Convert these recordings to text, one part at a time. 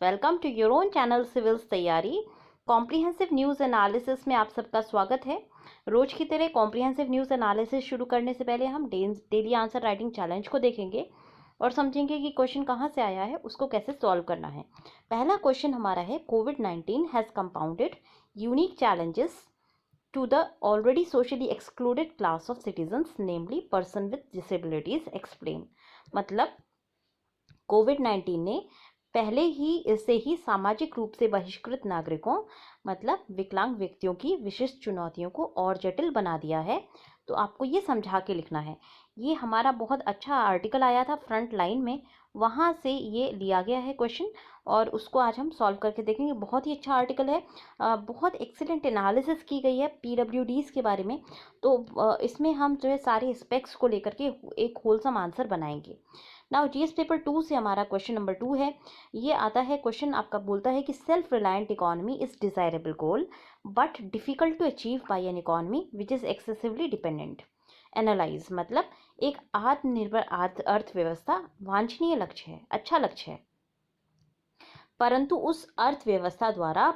Welcome to your own channel civils तैयारी। Comprehensive news analysis में आप सबका स्वागत है। रोज की तरह कॉम्प्रिहेंसिव न्यूज़ एनालिसिस शुरू करने से पहले हम डेली आंसर राइटिंग चैलेंज को देखेंगे और समझेंगे कि क्वेश्चन कहाँ से आया है, उसको कैसे सॉल्व करना है। पहला क्वेश्चन हमारा है, कोविड-19 has compounded unique challenges to the already socially excluded class of citizens, namely person with disabilities. Explain। मतलब कोविड-19 ने पहले ही इससे ही सामाजिक रूप से बहिष्कृत नागरिकों मतलब विकलांग व्यक्तियों की विशिष्ट चुनौतियों को और जटिल बना दिया है। तो आपको ये समझा के लिखना है। ये हमारा बहुत अच्छा आर्टिकल आया था फ्रंट लाइन में, वहाँ से ये लिया गया है क्वेश्चन और उसको आज हम सॉल्व करके देखेंगे। बहुत ही अच्छा आर्टिकल है, बहुत एक्सीलेंट एनालिसिस की गई है पीडब्ल्यूडीज़ के बारे में। तो इसमें हम जो है सारे एस्पेक्ट्स को लेकर के एक होलसम आंसर बनाएंगे। नाउ जीएस पेपर 2 से हमारा क्वेश्चन नंबर 2 है। ये आता है क्वेश्चन, आपका बोलता है कि self reliant economy is desirable goal but difficult to achieve by an economy which is excessively dependent. Analyse मतलब एक आत्मनिर्भर अर्थव्यवस्था वांछनीय लक्ष्य है, अच्छा लक्ष्य है, परंतु उस अर्थव्यवस्था द्वारा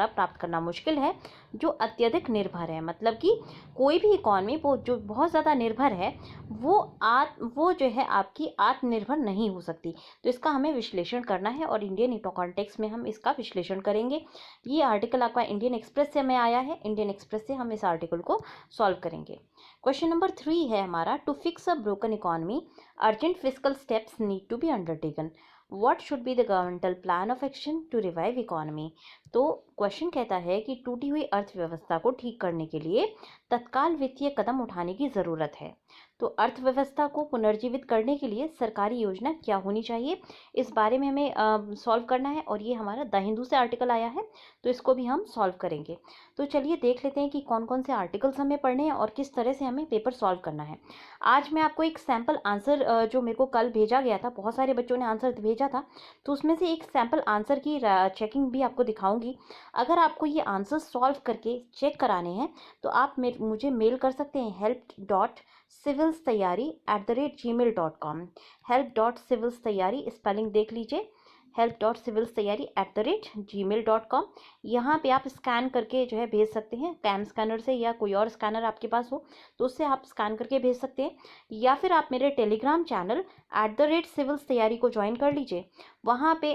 प्राप्त करना मुश्किल है जो अत्यधिक निर्भर है। मतलब कि कोई भी इकॉनमी वो जो बहुत ज़्यादा निर्भर है वो जो है आपकी आत्मनिर्भर नहीं हो सकती। तो इसका हमें विश्लेषण करना है और इंडियन कॉन्टेक्स्ट में हम इसका विश्लेषण करेंगे। ये आर्टिकल आपका इंडियन एक्सप्रेस से हमें आया है, इंडियन एक्सप्रेस से हम इस आर्टिकल को सॉल्व करेंगे। क्वेश्चन नंबर 3 है हमारा, to fix a broken economy urgent fiscal steps need to be undertaken. What should be the governmental plan of action to revive economy. तो क्वेश्चन कहता है कि टूटी हुई अर्थव्यवस्था को ठीक करने के लिए तत्काल वित्तीय कदम उठाने की ज़रूरत है। तो अर्थव्यवस्था को पुनर्जीवित करने के लिए सरकारी योजना क्या होनी चाहिए, इस बारे में हमें सॉल्व करना है। और ये हमारा द हिंदू से आर्टिकल आया है, तो इसको भी हम सॉल्व करेंगे। तो चलिए देख लेते हैं कि कौन कौन से आर्टिकल्स हमें पढ़ने हैं और किस तरह से हमें पेपर सॉल्व करना है। आज मैं आपको एक सैम्पल आंसर जो मेरे को कल भेजा गया था, बहुत सारे बच्चों ने आंसर भेजा था, तो उसमें से एक सैम्पल आंसर की चेकिंग भी आपको दिखाऊंगी। अगर आपको ये आंसर सॉल्व करके चेक कराने हैं तो आप मुझे मेल कर सकते हैं help.civilstayari@gmail.com। help.civilstayari स्पेलिंग देख लीजिए, help.civilstayari@gmail.com। यहाँ पे आप स्कैन करके जो है भेज सकते हैं, पैम स्कैनर से या कोई और स्कैनर आपके पास हो तो उससे आप स्कैन करके भेज सकते हैं। या फिर आप मेरे टेलीग्राम चैनल @civilstayari तैयारी को ज्वाइन कर लीजिए। वहाँ पे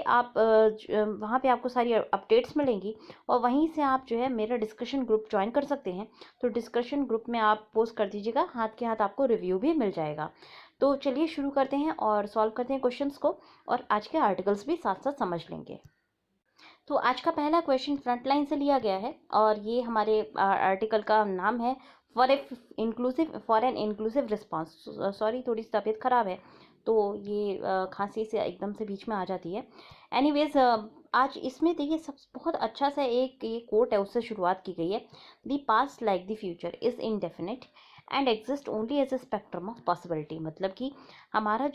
आपको सारी अपडेट्स मिलेंगी और वहीं से आप जो है मेरा डिस्कशन ग्रुप ज्वाइन कर सकते हैं। तो डिस्कशन ग्रुप में आप पोस्ट कर दीजिएगा, हाथ के हाथ आपको रिव्यू भी मिल जाएगा। तो चलिए शुरू करते हैं और सॉल्व करते हैं क्वेश्चंस को और आज के आर्टिकल्स भी साथ साथ समझ लेंगे। तो आज का पहला क्वेश्चन फ्रंटलाइन से लिया गया है और ये हमारे आर्टिकल का नाम है for an inclusive response. Sorry, थोड़ी सी तबीयत खराब है तो ये खांसी से एकदम से बीच में आ जाती है। एनीवेज आज इसमें देखिए सब बहुत अच्छा सा एक ये कोट है, उससे शुरुआत की गई है। The past like the future is indefinite and exist only as a spectrum of possibility. मतलब कि हमारा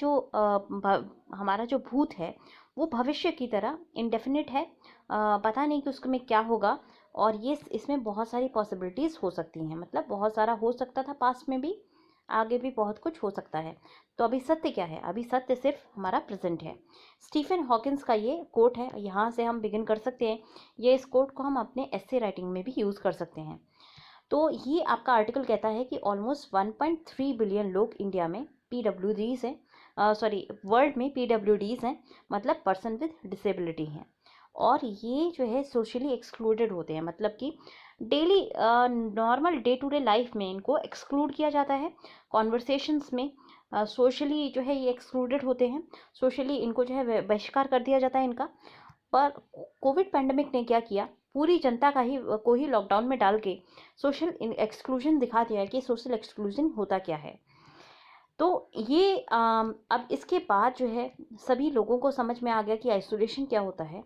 जो भूत है वो भविष्य की तरह इनडेफिनिट है, पता नहीं कि उसमें क्या होगा और ये इसमें बहुत सारी पॉसिबिलिटीज़ हो सकती हैं। मतलब बहुत सारा हो सकता था पास्ट में भी, आगे भी बहुत कुछ हो सकता है। तो अभी सत्य क्या है? अभी सत्य सिर्फ हमारा प्रेजेंट है। स्टीफन हॉकिंस का ये कोट है, यहाँ से हम बिगिन कर सकते हैं। ये इस कोट को हम अपने एस्से राइटिंग में भी यूज़ कर सकते हैं। तो ये आपका आर्टिकल कहता है कि ऑलमोस्ट 1.3 बिलियन लोग इंडिया में पीडब्ल्यूडीज हैं, वर्ल्ड में पीडब्ल्यूडीज हैं, मतलब पर्सन विद डिसेबिलिटी हैं। और ये जो है सोशली एक्सक्लूडेड होते हैं, मतलब कि daily normal day to day life में इनको एक्सक्लूड किया जाता है। कॉन्वर्सेशंस में सोशली जो है ये एक्सक्लूडेड होते हैं, सोशली इनको जो है बहिष्कार कर दिया जाता है इनका। पर कोविड पैंडेमिक ने क्या किया, पूरी जनता को ही लॉकडाउन में डाल के सोशल एक्सक्लूजन दिखा दिया है कि सोशल एक्सक्लूजन होता क्या है। तो ये अब इसके बाद जो है सभी लोगों को समझ में आ गया कि आइसोलेशन क्या होता है।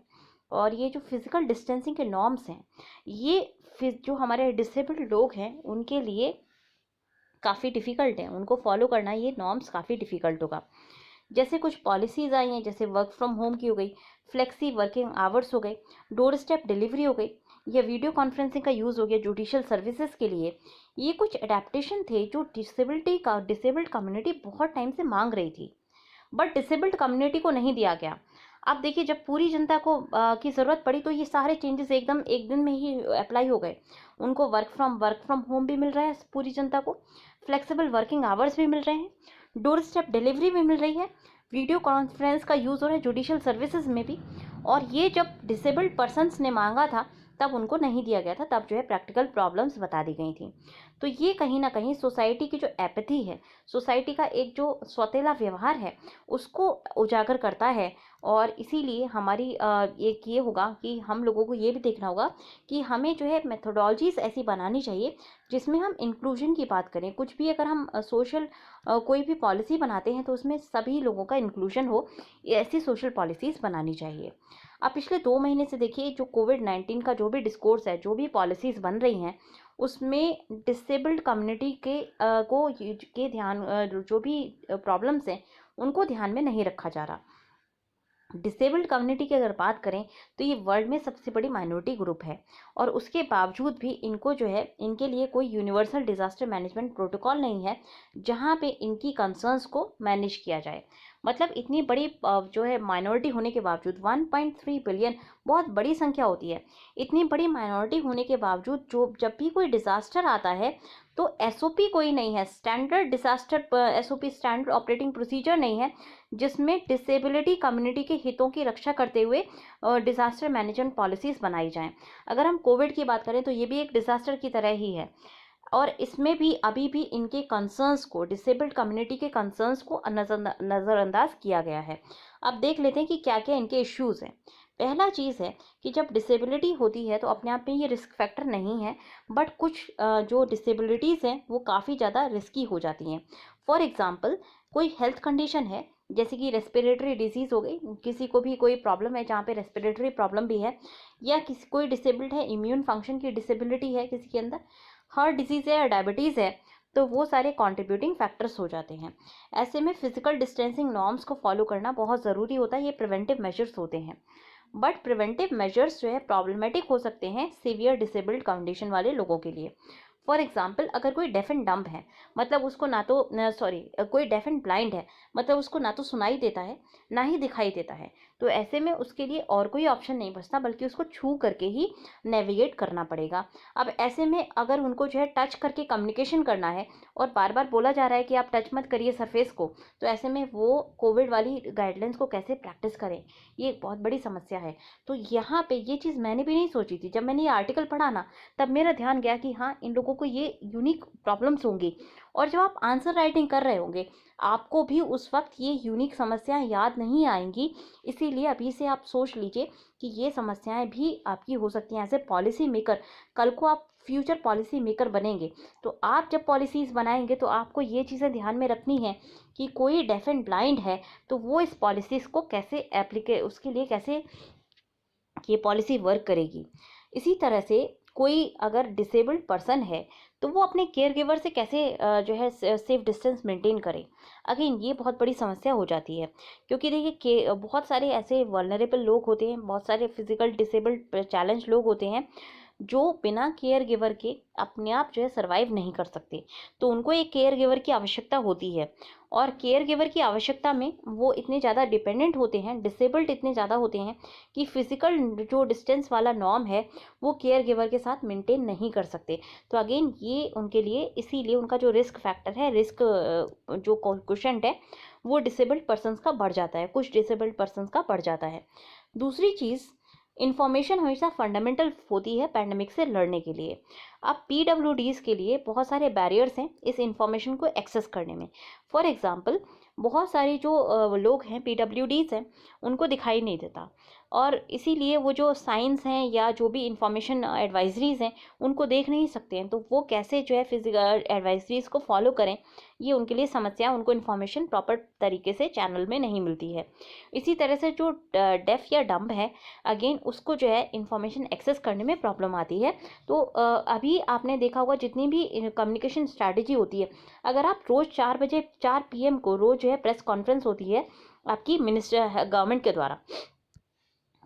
और ये जो फिजिकल डिस्टेंसिंग के नॉर्म्स हैं, ये जो हमारे डिसेबल्ड लोग हैं उनके लिए काफ़ी डिफ़िकल्ट है, उनको फॉलो करना ये नॉर्म्स काफ़ी डिफ़िकल्ट होगा। जैसे कुछ पॉलिसीज़ आई हैं, जैसे वर्क फ्रॉम होम की हो गई, फ्लेक्सी वर्किंग आवर्स हो गए, डोर स्टेप डिलीवरी हो गई, या वीडियो कॉन्फ्रेंसिंग का यूज़ हो गया जुडिशियल सर्विसेज के लिए। ये कुछ एडेप्टेशन थे जो डिसेबल्ड कम्युनिटी बहुत टाइम से मांग रही थी। बट डिसेबल्ड कम्युनिटी को नहीं दिया गया। अब देखिए जब पूरी जनता को की ज़रूरत पड़ी तो ये सारे चेंजेस एकदम एक दिन में ही अप्लाई हो गए। उनको वर्क फ्रॉम होम भी मिल रहा है पूरी जनता को, फ्लेक्सिबल वर्किंग आवर्स भी मिल रहे हैं, डोर स्टेप डिलीवरी भी मिल रही है, वीडियो कॉन्फ्रेंस का यूज़ हो रहा है जुडिशियल सर्विसेज में भी। और ये जब डिसेबल्ड पर्सनस ने मांगा था तब उनको नहीं दिया गया था, तब जो है प्रैक्टिकल प्रॉब्लम्स बता दी गई थी। तो ये कहीं ना कहीं सोसाइटी की जो एपैथी है, सोसाइटी का एक जो सौतेला व्यवहार है, उसको उजागर करता है। और इसीलिए हमारी एक ये होगा कि हम लोगों को ये भी देखना होगा कि हमें जो है मेथोडोलॉजीज ऐसी बनानी चाहिए जिसमें हम इंक्लूजन की बात करें। कुछ भी अगर हम सोशल कोई भी पॉलिसी बनाते हैं तो उसमें सभी लोगों का इंक्लूजन हो, ऐसी सोशल पॉलिसीज़ बनानी चाहिए। अब पिछले 2 महीने से देखिए जो कोविड-19 का जो भी डिस्कोर्स है, जो भी पॉलिसीज़ बन रही हैं, उसमें डिसेबल्ड कम्युनिटी के ध्यान जो भी प्रॉब्लम्स हैं उनको ध्यान में नहीं रखा जा रहा। डिसेबल्ड कम्युनिटी की अगर बात करें तो ये वर्ल्ड में सबसे बड़ी माइनॉरिटी ग्रुप है, और उसके बावजूद भी इनको जो है इनके लिए कोई यूनिवर्सल डिजास्टर मैनेजमेंट प्रोटोकॉल नहीं है जहाँ पे इनकी कंसर्न्स को मैनेज किया जाए। मतलब इतनी बड़ी जो है माइनॉरिटी होने के बावजूद 1.3 बिलियन बहुत बड़ी संख्या होती है। इतनी बड़ी माइनॉरिटी होने के बावजूद जो जब भी कोई डिजास्टर आता है तो एसओपी कोई नहीं है, standard disaster SOP standard operating procedure नहीं है जिसमें डिसेबिलिटी कम्युनिटी के हितों की रक्षा करते हुए डिजास्टर मैनेजमेंट पॉलिसीज़ बनाई जाएं। अगर हम कोविड की बात करें तो ये भी एक डिजास्टर की तरह ही है, और इसमें भी अभी भी इनके कंसर्न्स को, डिसेबल्ड कम्युनिटी के कंसर्न्स को नज़रअंदाज किया गया है। अब देख लेते हैं कि क्या क्या इनके इश्यूज़ हैं। पहला चीज़ है कि जब डिसेबिलिटी होती है तो अपने आप में ये रिस्क फैक्टर नहीं है, बट कुछ जो डिसेबिलिटीज़ हैं वो काफ़ी ज़्यादा रिस्की हो जाती हैं। फॉर एग्ज़ाम्पल कोई हेल्थ कंडीशन है, जैसे कि रेस्पिरेटरी डिजीज़ हो गई, किसी को भी कोई प्रॉब्लम है जहाँ पे रेस्पिरेटरी प्रॉब्लम भी है, या किसी कोई डिसेबल्ड है, इम्यून फंक्शन की डिसेबिलिटी है किसी के अंदर, हार्ट डिजीज़ है या डायबिटीज़ है, तो वो सारे कंट्रीब्यूटिंग फैक्टर्स हो जाते हैं। ऐसे में फिजिकल डिस्टेंसिंग नॉर्म्स को फॉलो करना बहुत ज़रूरी होता है। ये प्रिवेंटिव मेजर्स होते हैं, बट प्रिवेंटिव मेजर्स जो है प्रॉब्लमेटिक हो सकते हैं सीवियर डिसेबल्ड कंडीशन वाले लोगों के लिए। फॉर एग्जाम्पल अगर कोई डेफ एंड डम्ब है, मतलब उसको ना तो कोई डेफ एंड ब्लाइंड है, मतलब उसको ना तो सुनाई देता है ना ही दिखाई देता है, तो ऐसे में उसके लिए और कोई ऑप्शन नहीं बचता बल्कि उसको छू करके ही नेविगेट करना पड़ेगा। अब ऐसे में अगर उनको जो है टच करके कम्युनिकेशन करना है और बार बार बोला जा रहा है कि आप टच मत करिए सरफेस को, तो ऐसे में वो कोविड वाली गाइडलाइंस को कैसे प्रैक्टिस करें, ये एक बहुत बड़ी समस्या है। तो यहाँ पे ये चीज़ मैंने भी नहीं सोची थी। जब मैंने ये आर्टिकल पढ़ा ना, तब मेरा ध्यान गया कि हाँ, इन लोगों को ये यूनिक प्रॉब्लम्स होंगी, और जब आप आंसर राइटिंग कर रहे होंगे आपको भी उस वक्त ये यूनिक समस्याएं याद नहीं आएंगी। इसीलिए अभी से आप सोच लीजिए कि ये समस्याएं भी आपकी हो सकती हैं एज ए पॉलिसी मेकर। कल को आप फ्यूचर पॉलिसी मेकर बनेंगे तो आप जब पॉलिसीज़ बनाएंगे तो आपको ये चीज़ें ध्यान में रखनी है कि कोई डेफ एंड ब्लाइंड है तो वो इस पॉलिसीज़ को कैसे उसके लिए कैसे ये पॉलिसी वर्क करेगी। इसी तरह से कोई अगर डिसेबल्ड पर्सन है तो वो अपने केयर गिवर से कैसे जो है सेफ डिस्टेंस मेंटेन करे। अगेन ये बहुत बड़ी समस्या हो जाती है, क्योंकि देखिए बहुत सारे ऐसे वल्नरेबल लोग होते हैं, बहुत सारे फिजिकल डिसेबल्ड चैलेंज लोग होते हैं जो बिना केयर गिवर के अपने आप जो है सर्वाइव नहीं कर सकते, तो उनको एक केयर गिवर की आवश्यकता होती है। और केयर गिवर की आवश्यकता में वो इतने ज़्यादा डिपेंडेंट होते हैं, डिसेबल्ड इतने ज़्यादा होते हैं कि फिजिकल जो डिस्टेंस वाला नॉर्म है वो केयर गिवर के साथ मेंटेन नहीं कर सकते। तो अगेन ये उनके लिए, इसीलिए उनका जो रिस्क फैक्टर है, रिस्क जो कोएफिशिएंट है वो डिसेबल्ड पर्सनस का बढ़ जाता है, कुछ डिसेबल्ड पर्सनस का बढ़ जाता है। दूसरी चीज़, इन्फॉर्मेशन हमेशा फंडामेंटल होती है पैंडमिक से लड़ने के लिए। अब पीडब्ल्यूडीज़ के लिए बहुत सारे बैरियर्स हैं इस इंफॉर्मेशन को एक्सेस करने में। फॉर एग्जांपल बहुत सारे जो लोग हैं, पीडब्ल्यूडीज़ हैं, उनको दिखाई नहीं देता, और इसीलिए वो जो साइंस हैं या जो भी इंफॉर्मेशन एडवाइजरीज़ हैं उनको देख नहीं सकते हैं, तो वो कैसे जो है फिजिकल एडवाइजरीज़ को फॉलो करें, ये उनके लिए समस्या, उनको इन्फॉर्मेशन प्रॉपर तरीके से चैनल में नहीं मिलती है। इसी तरह से जो डेफ या डम्ब है, अगेन उसको जो है इंफॉर्मेशन एक्सेस करने में प्रॉब्लम आती है। तो अभी आपने देखा होगा जितनी भी कम्युनिकेशन स्ट्रैटेजी होती है, अगर आप रोज़ 4 PM को रोज़ जो है प्रेस कॉन्फ्रेंस होती है आपकी गवर्नमेंट के द्वारा,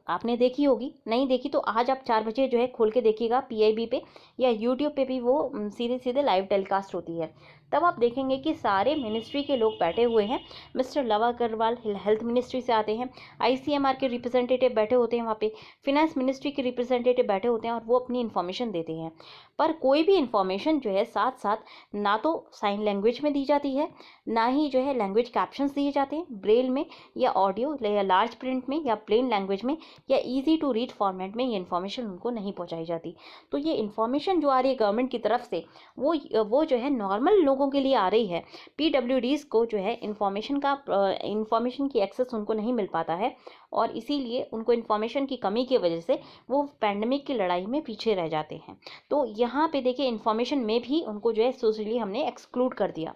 आपने देखी होगी, नहीं देखी तो आज आप 4 बजे जो है खोल के देखिएगा पीआईबी पे, या यूट्यूब पे भी वो सीधे सीधे लाइव टेलीकास्ट होती है। तब आप देखेंगे कि सारे मिनिस्ट्री के लोग बैठे हुए हैं। Mister Lav Agarwal health ministry से आते हैं, आईसीएमआर के रिप्रेजेंटेटिव बैठे होते हैं वहाँ पे, फिनेंस मिनिस्ट्री के रिप्रेजेंटेटिव बैठे होते हैं और वो अपनी इन्फॉर्मेशन देते हैं। पर कोई भी इन्फॉर्मेशन जो है साथ साथ ना तो साइन लैंग्वेज में दी जाती है, ना ही जो है लैंग्वेज कैप्शंस दिए जाते हैं ब्रेल में या ऑडियो या लार्ज प्रिंट में या प्लेन लैंग्वेज में या इजी टू रीड फॉर्मेट में ये इन्फॉर्मेशन उनको नहीं पहुंचाई जाती। तो ये इन्फॉर्मेशन जो आ रही है गवर्नमेंट की तरफ से वो जो है नॉर्मल लोगों के लिए आ रही है। पीडब्ल्यूडीज को जो है इन्फॉर्मेशन की एक्सेस उनको नहीं मिल पाता है और इसीलिए उनको इन्फॉर्मेशन की कमी की वजह से वो पैंडमिक की लड़ाई में पीछे रह जाते हैं। तो यहाँ पे देखिए इन्फॉर्मेशन में भी उनको जो है सोशली हमने एक्सक्लूड कर दिया।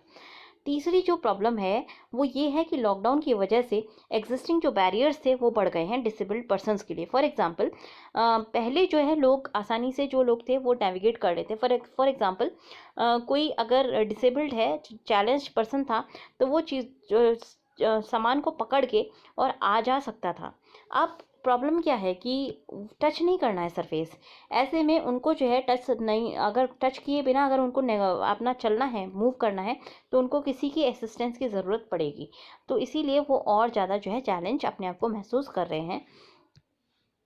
तीसरी जो प्रॉब्लम है वो ये है कि लॉकडाउन की वजह से एग्जिस्टिंग जो बैरियर्स थे वो बढ़ गए हैं डिसेबल्ड पर्सनस के लिए। फॉर एग्जांपल पहले जो है लोग आसानी से जो लोग थे वो नेविगेट कर लेते। फॉर एग्जांपल कोई अगर डिसेबल्ड है, चैलेंज पर्सन था, तो वो चीज़ सामान को पकड़ के और आ जा सकता था। अब प्रॉब्लम क्या है कि टच नहीं करना है सरफेस, ऐसे में उनको जो है टच नहीं, अगर टच किए बिना अगर उनको अपना चलना है, मूव करना है, तो उनको किसी की असिस्टेंस की ज़रूरत पड़ेगी। तो इसीलिए वो और ज़्यादा जो है चैलेंज अपने आप को महसूस कर रहे हैं।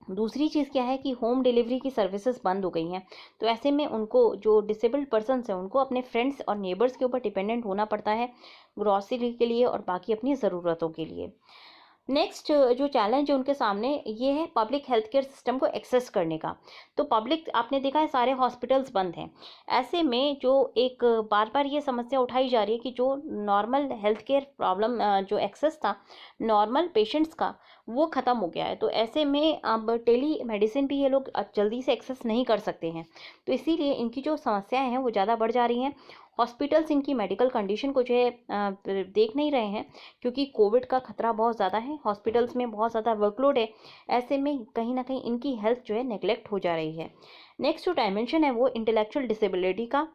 दूसरी चीज़ क्या है कि होम डिलीवरी की सर्विसेज बंद हो गई हैं, तो ऐसे में उनको जो डिसेबल्ड पर्सनस हैं उनको अपने फ्रेंड्स और नेबर्स के ऊपर डिपेंडेंट होना पड़ता है ग्रॉसरी के लिए और बाकी अपनी ज़रूरतों के लिए। नेक्स्ट जो चैलेंज है उनके सामने ये है पब्लिक हेल्थ केयर सिस्टम को एक्सेस करने का। तो पब्लिक, आपने देखा है सारे हॉस्पिटल्स बंद हैं। ऐसे में जो एक बार बार ये समस्या उठाई जा रही है कि जो नॉर्मल हेल्थ केयर प्रॉब्लम जो एक्सेस था नॉर्मल पेशेंट्स का वो ख़त्म हो गया है। तो ऐसे में अब टेली मेडिसिन भी ये लोग जल्दी से एक्सेस नहीं कर सकते हैं। तो इसीलिए इनकी जो समस्याएं हैं वो ज़्यादा बढ़ जा रही हैं। हॉस्पिटल्स इनकी मेडिकल कंडीशन को जो है देख नहीं रहे हैं, क्योंकि कोविड का खतरा बहुत ज़्यादा है, हॉस्पिटल्स में बहुत ज़्यादा वर्कलोड है। ऐसे में कहीं ना कहीं इनकी हेल्थ जो है नेग्लेक्ट हो जा रही है। नेक्स्ट जो डायमेंशन है वो इंटेलेक्चुअल डिसेबिलिटी का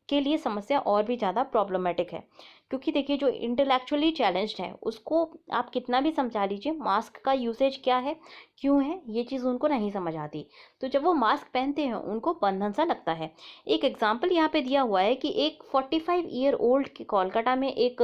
के लिए समस्या और भी ज़्यादा प्रॉब्लमेटिक है, क्योंकि देखिए जो इंटेलेक्चुअली चैलेंज्ड है उसको आप कितना भी समझा लीजिए मास्क का यूसेज क्या है, क्यों है, ये चीज़ उनको नहीं समझ आती। तो जब वो मास्क पहनते हैं उनको बंधन सा लगता है। एक एग्जाम्पल यहाँ पे दिया हुआ है कि एक 45 ईयर ओल्ड के कोलकाता में एक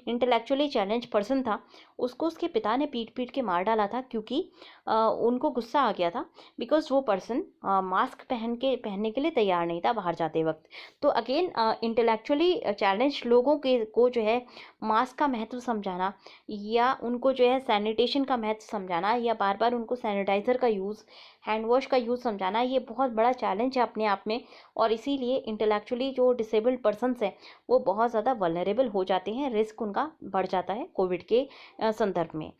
इंटेलेक्चुअली चैलेंज पर्सन था, उसको उसके पिता ने पीट पीट के मार डाला था, क्योंकि उनको गुस्सा आ गया था बिकॉज वो पर्सन मास्क पहनने के लिए तैयार नहीं था बाहर जाते वक्त। तो अगेन इंटेलेक्चुअली चैलेंज लोगों के को जो है मास्क का महत्व समझाना या उनको जो है सैनिटेशन का महत्व समझाना या बार बार उनको सैनिटाइज़र का यूज़, हैंड वॉश का यूज़ समझाना, ये बहुत बड़ा चैलेंज है अपने आप में। और इसीलिए इंटेलेक्चुअली जो डिसेबल्ड पर्सनस हैं वो बहुत ज़्यादा वल्नरेबल हो जाते हैं, रिस्क उनका बढ़ जाता है कोविड के संदर्भ में।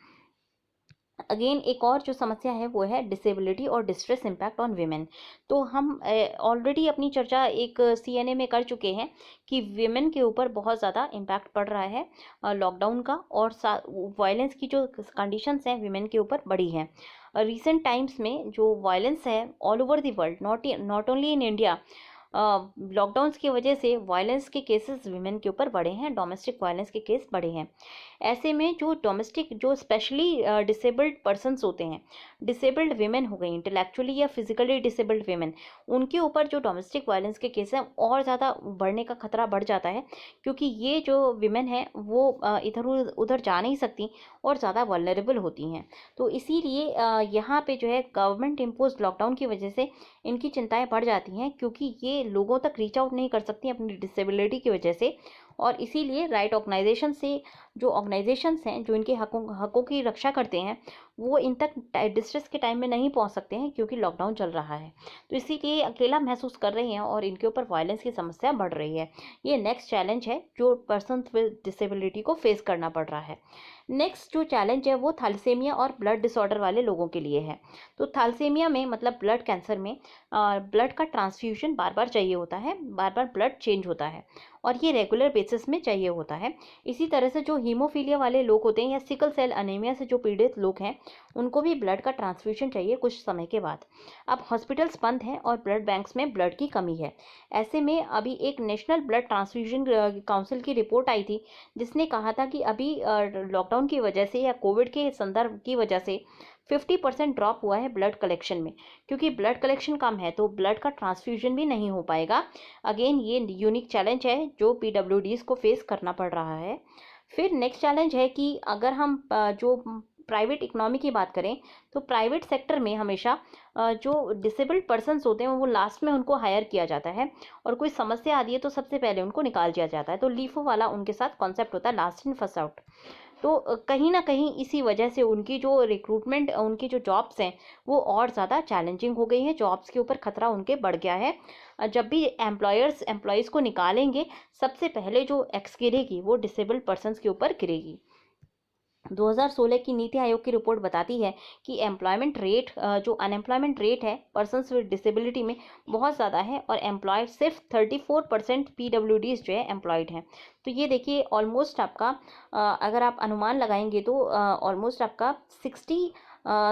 अगेन एक और जो समस्या है वो है डिसेबिलिटी और डिस्ट्रेस इम्पैक्ट ऑन वीमेन। तो हम ऑलरेडी अपनी चर्चा एक सीएनए में कर चुके हैं कि वीमेन के ऊपर बहुत ज़्यादा इम्पैक्ट पड़ रहा है लॉकडाउन का, और वायलेंस की जो कंडीशंस हैं वीमेन के ऊपर बढ़ी हैं। रिसेंट टाइम्स में जो वायलेंस है all over the world, not only in India, lockdowns की वजह से वायलेंस के केसेस वीमेन के ऊपर बढ़े हैं, डोमेस्टिक वायलेंस के केस बढ़े हैं। ऐसे में जो डोमेस्टिक जो स्पेशली डिसेबल्ड पर्सनस होते हैं, डिसेबल्ड वीमेन हो गई, इंटेलेक्चुअली या फिजिकली डिसेबल्ड वीमेन, उनके ऊपर जो डोमेस्टिक वायलेंस के केस हैं और ज़्यादा बढ़ने का खतरा बढ़ जाता है, क्योंकि ये जो वीमेन है वो इधर उधर जा नहीं सकती और ज़्यादा वल्नरेबल होती हैं। तो इसीलिए यहाँ पे जो है गवर्नमेंट इम्पोज लॉकडाउन की वजह से इनकी चिंताएं बढ़ जाती हैं, क्योंकि ये लोगों तक रीच आउट नहीं कर सकती अपनी डिसेबिलिटी की वजह से। और इसीलिए राइट ऑर्गेनाइजेशन से, जो ऑर्गेनाइजेशंस हैं जो इनके हकों की रक्षा करते हैं, वो इन तक डिस्ट्रेस के टाइम में नहीं पहुंच सकते हैं, क्योंकि लॉकडाउन चल रहा है। तो इसीलिए अकेला महसूस कर रहे हैं और इनके ऊपर वायलेंस की समस्या बढ़ रही है। ये नेक्स्ट चैलेंज है जो पर्सन विद डिसेबिलिटी को फेस करना पड़ रहा है। नेक्स्ट जो चैलेंज है वो थैलेसीमिया और ब्लड डिसऑर्डर वाले लोगों के लिए है। तो थैलेसीमिया में मतलब ब्लड कैंसर में ब्लड का ट्रांसफ्यूजन बार बार चाहिए होता है, बार बार ब्लड चेंज होता है और ये रेगुलर बेसिस में चाहिए होता है। इसी तरह से जो हीमोफीलिया वाले लोग होते हैं या सिकल सेल अनीमिया से जो पीड़ित लोग हैं, उनको भी ब्लड का ट्रांसफ्यूजन चाहिए कुछ समय के बाद। अब हॉस्पिटल्स बंद हैं और ब्लड बैंक्स में ब्लड की कमी है। ऐसे में अभी एक नेशनल ब्लड ट्रांसफ्यूजन काउंसिल की रिपोर्ट आई थी, जिसने कहा था कि अभी लॉकडाउन की वजह से या कोविड के संदर्भ की वजह से 50% ड्रॉप हुआ है ब्लड कलेक्शन में, क्योंकि ब्लड कलेक्शन कम है तो ब्लड का ट्रांसफ्यूजन भी नहीं हो पाएगा। अगेन ये यूनिक चैलेंज है जो पीडब्ल्यूडीज को फेस करना पड़ रहा है। फिर नेक्स्ट चैलेंज है कि अगर हम जो प्राइवेट इकोनॉमी की बात करें तो प्राइवेट सेक्टर में हमेशा जो डिसेबल्ड पर्सन्स होते हैं वो लास्ट में उनको हायर किया जाता है, और कोई समस्या आती है तो सबसे पहले उनको निकाल दिया जाता है। तो लीफो वाला उनके साथ कॉन्सेप्ट होता है, लास्ट इन फर्स्ट आउट। तो कहीं ना कहीं इसी वजह से उनकी जो रिक्रूटमेंट, उनकी जो जॉब्स हैं वो और ज़्यादा चैलेंजिंग हो गई हैं, जॉब्स के ऊपर खतरा उनके बढ़ गया है। जब भी एम्प्लॉयज़ को निकालेंगे सबसे पहले जो एक्स गिरेगी वो डिसेबल्ड पर्सनस के ऊपर गिरेगी। 2016 की नीति आयोग की रिपोर्ट बताती है कि एम्प्लॉयमेंट रेट, जो अनएम्प्लॉयमेंट रेट है पर्सन्स विद डिसेबिलिटी में बहुत ज़्यादा है, और एम्प्लॉयड सिर्फ 34% पीडब्ल्यूडीज जो है एम्प्लॉयड हैं। तो ये देखिए ऑलमोस्ट आपका अगर आप अनुमान लगाएंगे तो ऑलमोस्ट आपका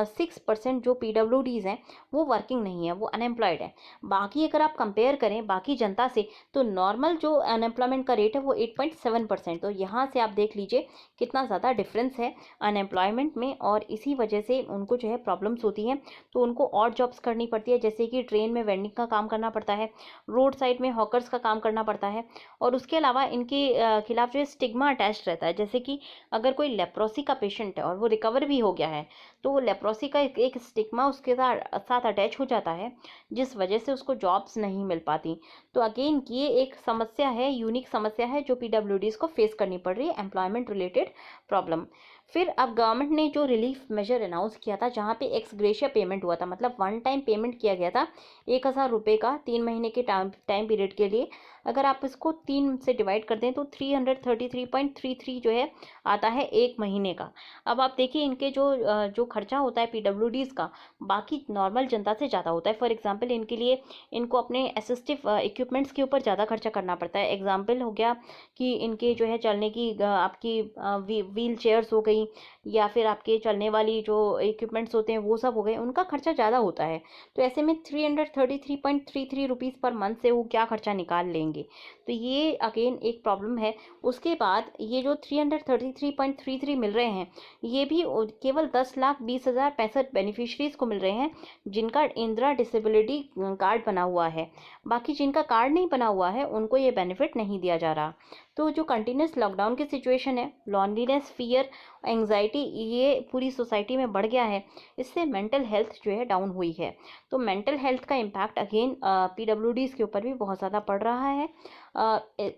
6% जो पीडब्ल्यूडीज हैं वो वर्किंग नहीं है, वो अनएम्प्लॉयड है। बाकी अगर आप कंपेयर करें बाकी जनता से तो नॉर्मल जो अनएम्प्लॉयमेंट का रेट है वो 8.7%। तो यहाँ से आप देख लीजिए कितना ज़्यादा डिफरेंस है अनएम्प्लॉयमेंट में, और इसी वजह से उनको जो है प्रॉब्लम्स होती हैं। तो उनको और जॉब्स करनी पड़ती है, जैसे कि ट्रेन में वेंडिंग का काम करना पड़ता है, रोड साइड में हॉकर्स का काम करना पड़ता है, और उसके अलावा इनके खिलाफ जो है स्टिग्मा अटैच रहता है। जैसे कि अगर कोई लेप्रोसी का पेशेंट है और वो रिकवर भी हो गया है तो लेप्रोसी का एक स्टिग्मा उसके साथ अटैच हो जाता है, जिस वजह से उसको जॉब्स नहीं मिल पाती। तो अगेन ये एक समस्या है, यूनिक समस्या है जो पीडब्ल्यूडीज को फेस करनी पड़ रही है, एम्प्लॉयमेंट रिलेटेड प्रॉब्लम। फिर अब गवर्नमेंट ने जो रिलीफ मेजर अनाउंस किया था, जहाँ पे एक्स ग्रेशिया पेमेंट हुआ था, मतलब वन टाइम पेमेंट किया गया था 1,000 रुपये का 3 महीने के टाइम पीरियड के लिए। अगर आप इसको 3 से डिवाइड कर दें तो 333.33 जो है आता है एक महीने का। अब आप देखिए इनके जो खर्चा होता है पीडब्ल्यूडीज का बाकी नॉर्मल जनता से ज़्यादा होता है। फॉर एग्जांपल इनके लिए इनको अपने असिस्टिव इक्विपमेंट्स के ऊपर ज़्यादा खर्चा करना पड़ता है। एग्जांपल हो गया कि इनके जो है चलने की आपकी व्हील चेयर्स हो गई, या फिर आपके चलने वाली जो इक्विपमेंट्स होते हैं वो सब हो गए, उनका खर्चा ज़्यादा होता है। तो ऐसे में 333.33 रुपीज़ पर मंथ से वो क्या खर्चा निकाल लेंगे, तो ये अगेन एक प्रॉब्लम है। उसके बाद ये जो 333.33 मिल रहे हैं ये भी केवल 10,20,065 बेनिफिशरीज को मिल रहे हैं जिनका इंदिरा डिसेबिलिटी कार्ड बना हुआ है। बाकी जिनका कार्ड नहीं बना हुआ है उनको ये बेनिफिट नहीं दिया जा रहा। तो जो कंटिन्यूस लॉकडाउन की सिचुएशन है, लॉनलीनेस, फियर, एंग्जाइटी, ये पूरी सोसाइटी में बढ़ गया है, इससे मेंटल हेल्थ जो है डाउन हुई है। तो मेंटल हेल्थ का इम्पैक्ट अगेन पीडब्ल्यूडीज़ के ऊपर भी बहुत ज़्यादा पड़ रहा है।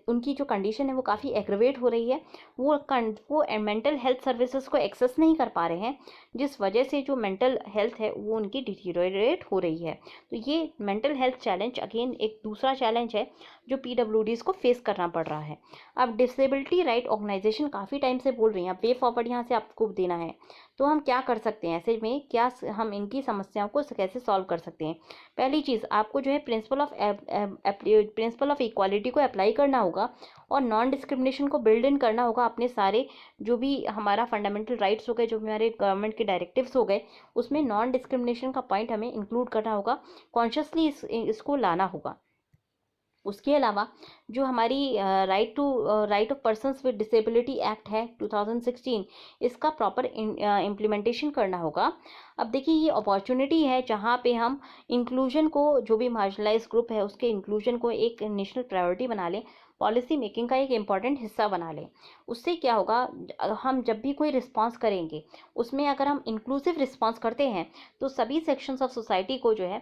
उनकी जो कंडीशन है वो काफ़ी एग्रवेट हो रही है, वो मेंटल हेल्थ सर्विसेज को एक्सेस नहीं कर पा रहे हैं, जिस वजह से जो मेंटल हेल्थ है वो उनकी डिटीरियोरेट हो रही है। तो ये मेंटल हेल्थ चैलेंज अगेन एक दूसरा चैलेंज है जो पीडब्ल्यूडीज़ को फेस करना पड़ रहा है। अब डिसेबिलिटी राइट ऑर्गेनाइजेशन काफ़ी टाइम से बोल रही हैं, अब वे फॉरवर्ड यहाँ से आपको देना है, तो हम क्या कर सकते हैं ऐसे में, क्या हम इनकी समस्याओं को कैसे सॉल्व कर सकते हैं। पहली चीज़ आपको जो है प्रिंसिपल ऑफ इक्वालिटी को अप्लाई करना होगा, और नॉन डिस्क्रिमिनेशन को बिल्ड इन करना होगा अपने सारे जो भी हमारा फंडामेंटल राइट्स हो गए, जो भी हमारे गवर्नमेंट के डायरेक्टिव्स हो गए, उसमें नॉन डिस्क्रिमिनेशन का पॉइंट हमें इंक्लूड करना होगा, कॉन्शियसली इसको लाना होगा। उसके अलावा जो हमारी right of persons with disability act है 2016, इसका प्रॉपर इम्प्लीमेंटेशन करना होगा। अब देखिए ये अपॉर्चुनिटी है जहाँ पे हम इंक्लूजन को, जो भी मार्जिनलाइज ग्रुप है उसके इंक्लूजन को एक नेशनल प्रायोरिटी बना लें, पॉलिसी मेकिंग का एक इम्पॉर्टेंट हिस्सा बना लें। उससे क्या होगा, हम जब भी कोई रिस्पॉन्स करेंगे उसमें अगर हम इंक्लूसिव रिस्पॉन्स करते हैं तो सभी सेक्शंस ऑफ सोसाइटी को जो है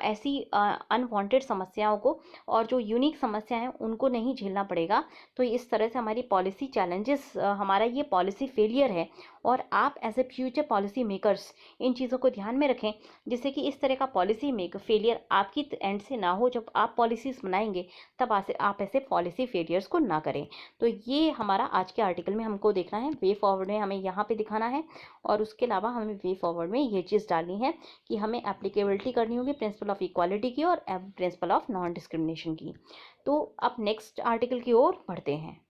ऐसी अनवांटेड समस्याओं को और जो यूनिक समस्या हैं उनको नहीं झेलना पड़ेगा। तो इस तरह से हमारी पॉलिसी चैलेंजेस, हमारा ये पॉलिसी फेलियर है, और आप as a future policy makers इन चीज़ों को ध्यान में रखें, जिससे कि इस तरह का पॉलिसी मेक फेलियर आपकी एंड से ना हो। जब आप पॉलिसीज़ बनाएंगे तब आप ऐसे पॉलिसी फेलियर्स को ना करें। तो ये हमारा आज के आर्टिकल में हमको देखना है, वे फॉरवर्ड में हमें यहाँ पे दिखाना है, और उसके अलावा हमें वे फॉरवर्ड में ये चीज़ डालनी है कि हमें एप्लीकेबिलिटी करनी होगी प्रिंसिपल ऑफ इक्वालिटी की और प्रिंसिपल ऑफ नॉन डिस्क्रिमिनेशन की। तो अब नेक्स्ट आर्टिकल की ओर बढ़ते हैं।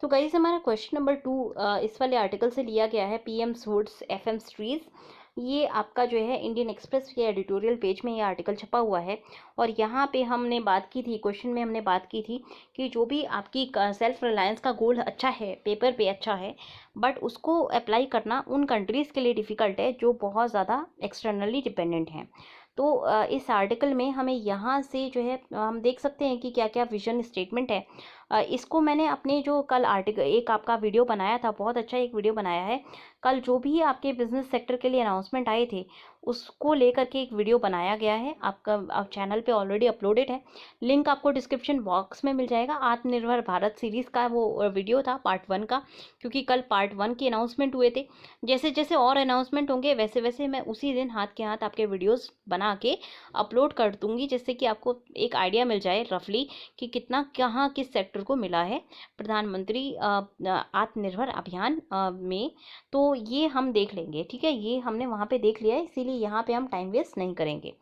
तो गाइस हमारा क्वेश्चन नंबर 2 इस वाले आर्टिकल से लिया गया है, पीएम वुड्स एफएम ट्रीज। ये आपका जो है इंडियन एक्सप्रेस के एडिटोरियल पेज में ये आर्टिकल छपा हुआ है। और यहाँ पे हमने बात की थी, क्वेश्चन में हमने बात की थी कि जो भी आपकी सेल्फ रिलायंस का गोल अच्छा है, पेपर पे अच्छा है, बट उसको अप्लाई करना उन कंट्रीज़ के लिए डिफ़िकल्ट है जो बहुत ज़्यादा एक्सटर्नली डिपेंडेंट हैं। तो इस आर्टिकल में हमें यहाँ से जो है हम देख सकते हैं कि क्या क्या विजन स्टेटमेंट है। इसको मैंने अपने जो कल आर्टिकल एक आपका वीडियो बनाया था, बहुत अच्छा एक वीडियो बनाया है। कल जो भी आपके बिजनेस सेक्टर के लिए अनाउंसमेंट आए थे उसको लेकर के एक वीडियो बनाया गया है, आपका आप चैनल पे ऑलरेडी अपलोडेड है। लिंक आपको डिस्क्रिप्शन बॉक्स में मिल जाएगा। आत्मनिर्भर भारत सीरीज़ का वो वीडियो था पार्ट 1 का, क्योंकि कल पार्ट 1 के अनाउंसमेंट हुए थे। जैसे जैसे और अनाउंसमेंट होंगे वैसे वैसे मैं उसी दिन हाथ के हाथ आपके वीडियोस बना के अपलोड कर दूंगी, जिससे कि आपको एक आइडिया मिल जाए रफली कि कितना कहाँ किस सेक्टर को मिला है प्रधानमंत्री आत्मनिर्भर अभियान में। तो ये हम देख लेंगे, ठीक है, ये हमने वहाँ पे देख लिया है, इसीलिए यहाँ पे हम टाइम वेस्ट नहीं करेंगे।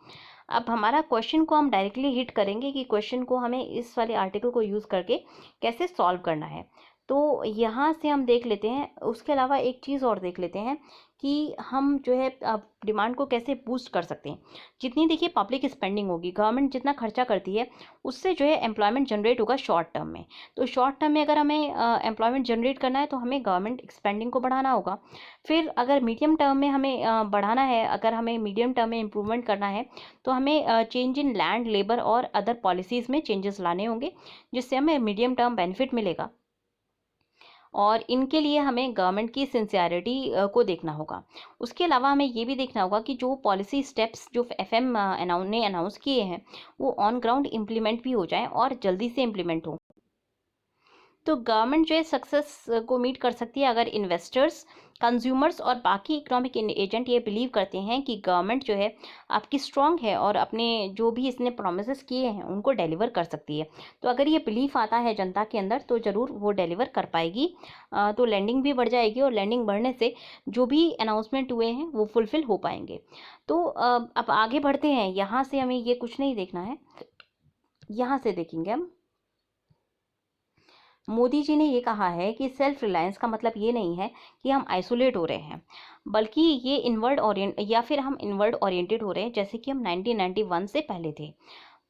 अब हमारा क्वेश्चन को हम डायरेक्टली हिट करेंगे कि क्वेश्चन को हमें इस वाले आर्टिकल को यूज़ करके कैसे सॉल्व करना है। तो यहाँ से हम देख लेते हैं। उसके अलावा एक चीज़ और देख लेते हैं कि हम जो है डिमांड को कैसे बूस्ट कर सकते हैं। जितनी देखिए पब्लिक स्पेंडिंग होगी, गवर्नमेंट जितना खर्चा करती है, उससे जो है एम्प्लॉयमेंट जनरेट होगा शॉर्ट टर्म में। तो शॉर्ट टर्म में अगर हमें एम्प्लॉयमेंट जनरेट करना है तो हमें गवर्नमेंट स्पेंडिंग को बढ़ाना होगा। फिर अगर मीडियम टर्म में हमें बढ़ाना है, अगर हमें मीडियम टर्म में इम्प्रूवमेंट करना है, तो हमें चेंज इन लैंड, लेबर और अदर पॉलिसीज़ में चेंजेस लाने होंगे, जिससे हमें मीडियम टर्म बेनिफिट मिलेगा। और इनके लिए हमें गवर्नमेंट की सिंसियरिटी को देखना होगा। उसके अलावा हमें ये भी देखना होगा कि जो पॉलिसी स्टेप्स जो एफएम ने अनाउंस किए हैं वो ऑन ग्राउंड इम्प्लीमेंट भी हो जाएं और जल्दी से इम्प्लीमेंट हो। तो गवर्नमेंट जो है सक्सेस को मीट कर सकती है अगर इन्वेस्टर्स, कंज्यूमर्स और बाकी इकोनॉमिक एजेंट ये बिलीव करते हैं कि गवर्नमेंट जो है आपकी स्ट्रांग है और अपने जो भी इसने प्रोमिसेस किए हैं उनको डिलीवर कर सकती है। तो अगर ये बिलीफ आता है जनता के अंदर तो ज़रूर वो डिलीवर कर पाएगी। तो लैंडिंग भी बढ़ जाएगी और लैंडिंग बढ़ने से जो भी अनाउंसमेंट हुए हैं वो फुलफिल हो पाएंगे। तो अब आगे बढ़ते हैं। यहाँ से हमें ये कुछ नहीं देखना है, यहाँ से देखेंगे हम। मोदी जी ने ये कहा है कि सेल्फ रिलायंस का मतलब ये नहीं है कि हम आइसोलेट हो रहे हैं, बल्कि ये इनवर्ड ओरिएंट या फिर हम इनवर्ड ओरिएंटेड हो रहे हैं, जैसे कि हम 1991 से पहले थे।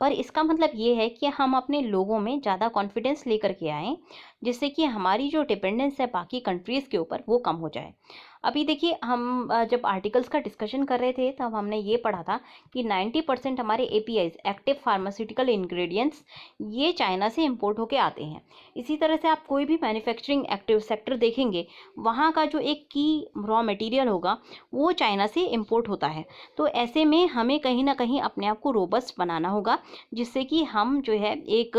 पर इसका मतलब ये है कि हम अपने लोगों में ज़्यादा कॉन्फिडेंस लेकर के आएँ, जिससे कि हमारी जो डिपेंडेंस है बाकी कंट्रीज़ के ऊपर वो कम हो जाए। अभी देखिए हम जब आर्टिकल्स का डिस्कशन कर रहे थे तब हमने ये पढ़ा था कि 90% हमारे एपीआईज, एक्टिव फार्मास्यूटिकल इंग्रेडिएंट्स, ये चाइना से इंपोर्ट होके आते हैं। इसी तरह से आप कोई भी मैन्युफैक्चरिंग एक्टिव सेक्टर देखेंगे, वहाँ का जो एक की रॉ मटेरियल होगा वो चाइना से इंपोर्ट होता है। तो ऐसे में हमें कहीं ना कहीं अपने आप को रोबस्ट बनाना होगा, जिससे कि हम जो है एक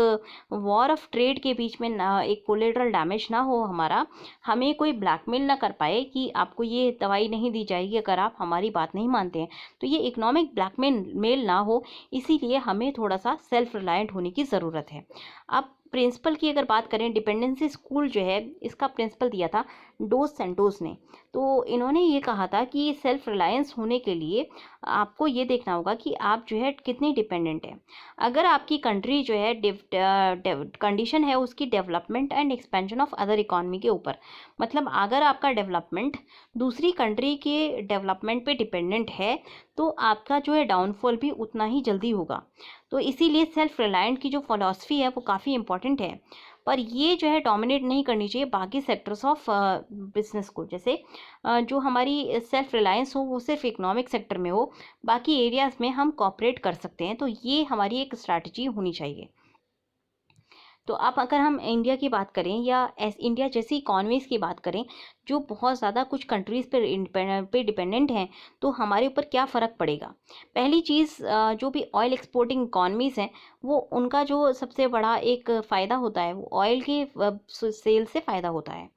वॉर ऑफ ट्रेड के बीच में ना, एक कोलेटरल डैमेज ना हो हमारा, हमें कोई ब्लैकमेल ना कर पाए कि आपको ये दवाई नहीं दी जाएगी अगर आप हमारी बात नहीं मानते हैं। तो ये इकोनॉमिक ब्लैकमेल ना हो, इसीलिए हमें थोड़ा सा सेल्फ रिलायंट होने की ज़रूरत है। अब प्रिंसिपल की अगर बात करें, डिपेंडेंसी स्कूल जो है इसका प्रिंसिपल दिया था डोस सेंटोस ने। तो इन्होंने ये कहा था कि सेल्फ रिलायंस होने के लिए आपको ये देखना होगा कि आप जो है कितनी डिपेंडेंट है। अगर आपकी कंट्री जो है कंडीशन है उसकी development and expansion of other economy के ऊपर, मतलब अगर आपका डेवलपमेंट दूसरी कंट्री के डेवलपमेंट पे डिपेंडेंट है तो आपका जो है डाउनफॉल भी उतना ही जल्दी होगा। तो इसीलिए सेल्फ रिलायंट की जो फिलॉसफी है वो काफ़ी इंपॉर्टेंट है। पर ये जो है डोमिनेट नहीं करनी चाहिए बाकी सेक्टर्स ऑफ बिजनेस को। जैसे जो हमारी सेल्फ रिलायंस हो वो सिर्फ इकोनॉमिक सेक्टर में हो, बाकी एरियाज़ में हम कॉपरेट कर सकते हैं। तो ये हमारी एक स्ट्रैटेजी होनी चाहिए। तो अब अगर हम इंडिया की बात करें या इंडिया जैसी इकॉनमीज़ की बात करें जो बहुत ज़्यादा कुछ कंट्रीज़ पे डिपेंडेंट हैं, तो हमारे ऊपर क्या फ़र्क पड़ेगा। पहली चीज़, जो भी ऑयल एक्सपोर्टिंग इकॉनमीज़ हैं वो उनका जो सबसे बड़ा एक फ़ायदा होता है वो ऑयल के सेल से फ़ायदा होता है।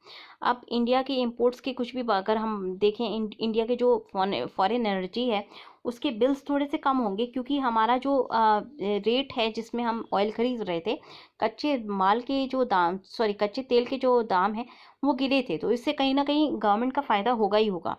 अब इंडिया के इंपोर्ट्स के कुछ भी अगर हम देखें, इंडिया के जो फॉरेन एनर्जी है उसके बिल्स थोड़े से कम होंगे, क्योंकि हमारा जो रेट है जिसमें हम ऑयल खरीद रहे थे, कच्चे माल के जो दाम, सॉरी कच्चे तेल के जो दाम हैं वो गिरे थे। तो इससे कहीं ना कहीं गवर्नमेंट का फ़ायदा होगा ही होगा।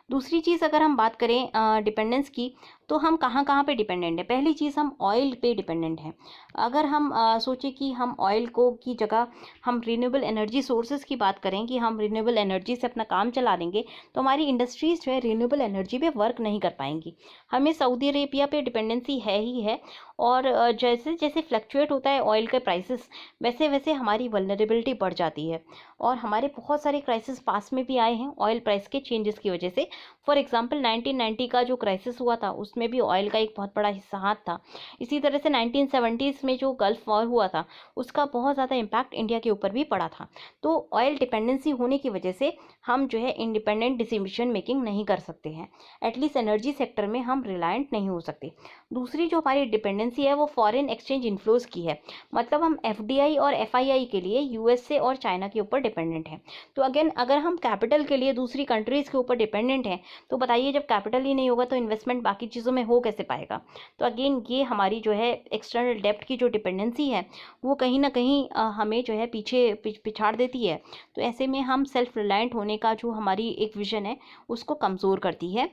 दूसरी चीज़ अगर हम बात करें डिपेंडेंस की, तो हम कहाँ कहाँ पे डिपेंडेंट है? पहली चीज़, हम ऑयल पे डिपेंडेंट हैं। अगर हम सोचें कि हम ऑयल को की जगह हम रिन्यूएबल एनर्जी सोर्सेज की बात करें कि हम रिन्यूएबल एनर्जी से अपना काम चला देंगे, तो हमारी इंडस्ट्रीज जो है रिन्यूएबल एनर्जी पे वर्क नहीं कर पाएंगी। हमें सऊदी अरेबिया पे डिपेंडेंसी है ही है, और जैसे जैसे फ्लक्चुएट होता है ऑयल के प्राइसेस, वैसे वैसे हमारी वल्नरेबिलिटी बढ़ जाती है। और हमारे बहुत सारे क्राइसिस पास में भी आए हैं ऑयल प्राइस के चेंजेस की वजह से। फॉर एग्जांपल 1990 का जो क्राइसिस हुआ था, उसमें भी ऑयल का एक बहुत बड़ा हिस्सा हाथ था। इसी तरह से 1970s में जो गल्फ वॉर हुआ था, उसका बहुत ज़्यादा इम्पैक्ट इंडिया के ऊपर भी पड़ा था। तो ऑयल डिपेंडेंसी होने की वजह से हम जो है इंडिपेंडेंट डिसीजन मेकिंग नहीं कर सकते हैं। एटलीस्ट एनर्जी सेक्टर में हम रिलायंट नहीं हो सकते। दूसरी जो हमारी डिपेंडेंसी है वो फॉरेन एक्सचेंज इन्फ्लोज की है। मतलब हम एफडीआई और एफआईआई के लिए यूएसए और चाइना के ऊपर डिपेंडेंट हैं। तो अगेन, अगर हम कैपिटल के लिए दूसरी कंट्रीज़ के ऊपर डिपेंडेंट हैं, तो बताइए जब कैपिटल ही नहीं होगा तो इन्वेस्टमेंट बाकी चीज़ों में हो कैसे पाएगा? तो अगेन, ये हमारी जो है एक्सटर्नल डेब्ट की जो डिपेंडेंसी है, वो कहीं ना कहीं हमें जो है पिछाड़ देती है। तो ऐसे में हम सेल्फ रिलायंट होने का जो हमारी एक विजन है, उसको कमज़ोर करती है।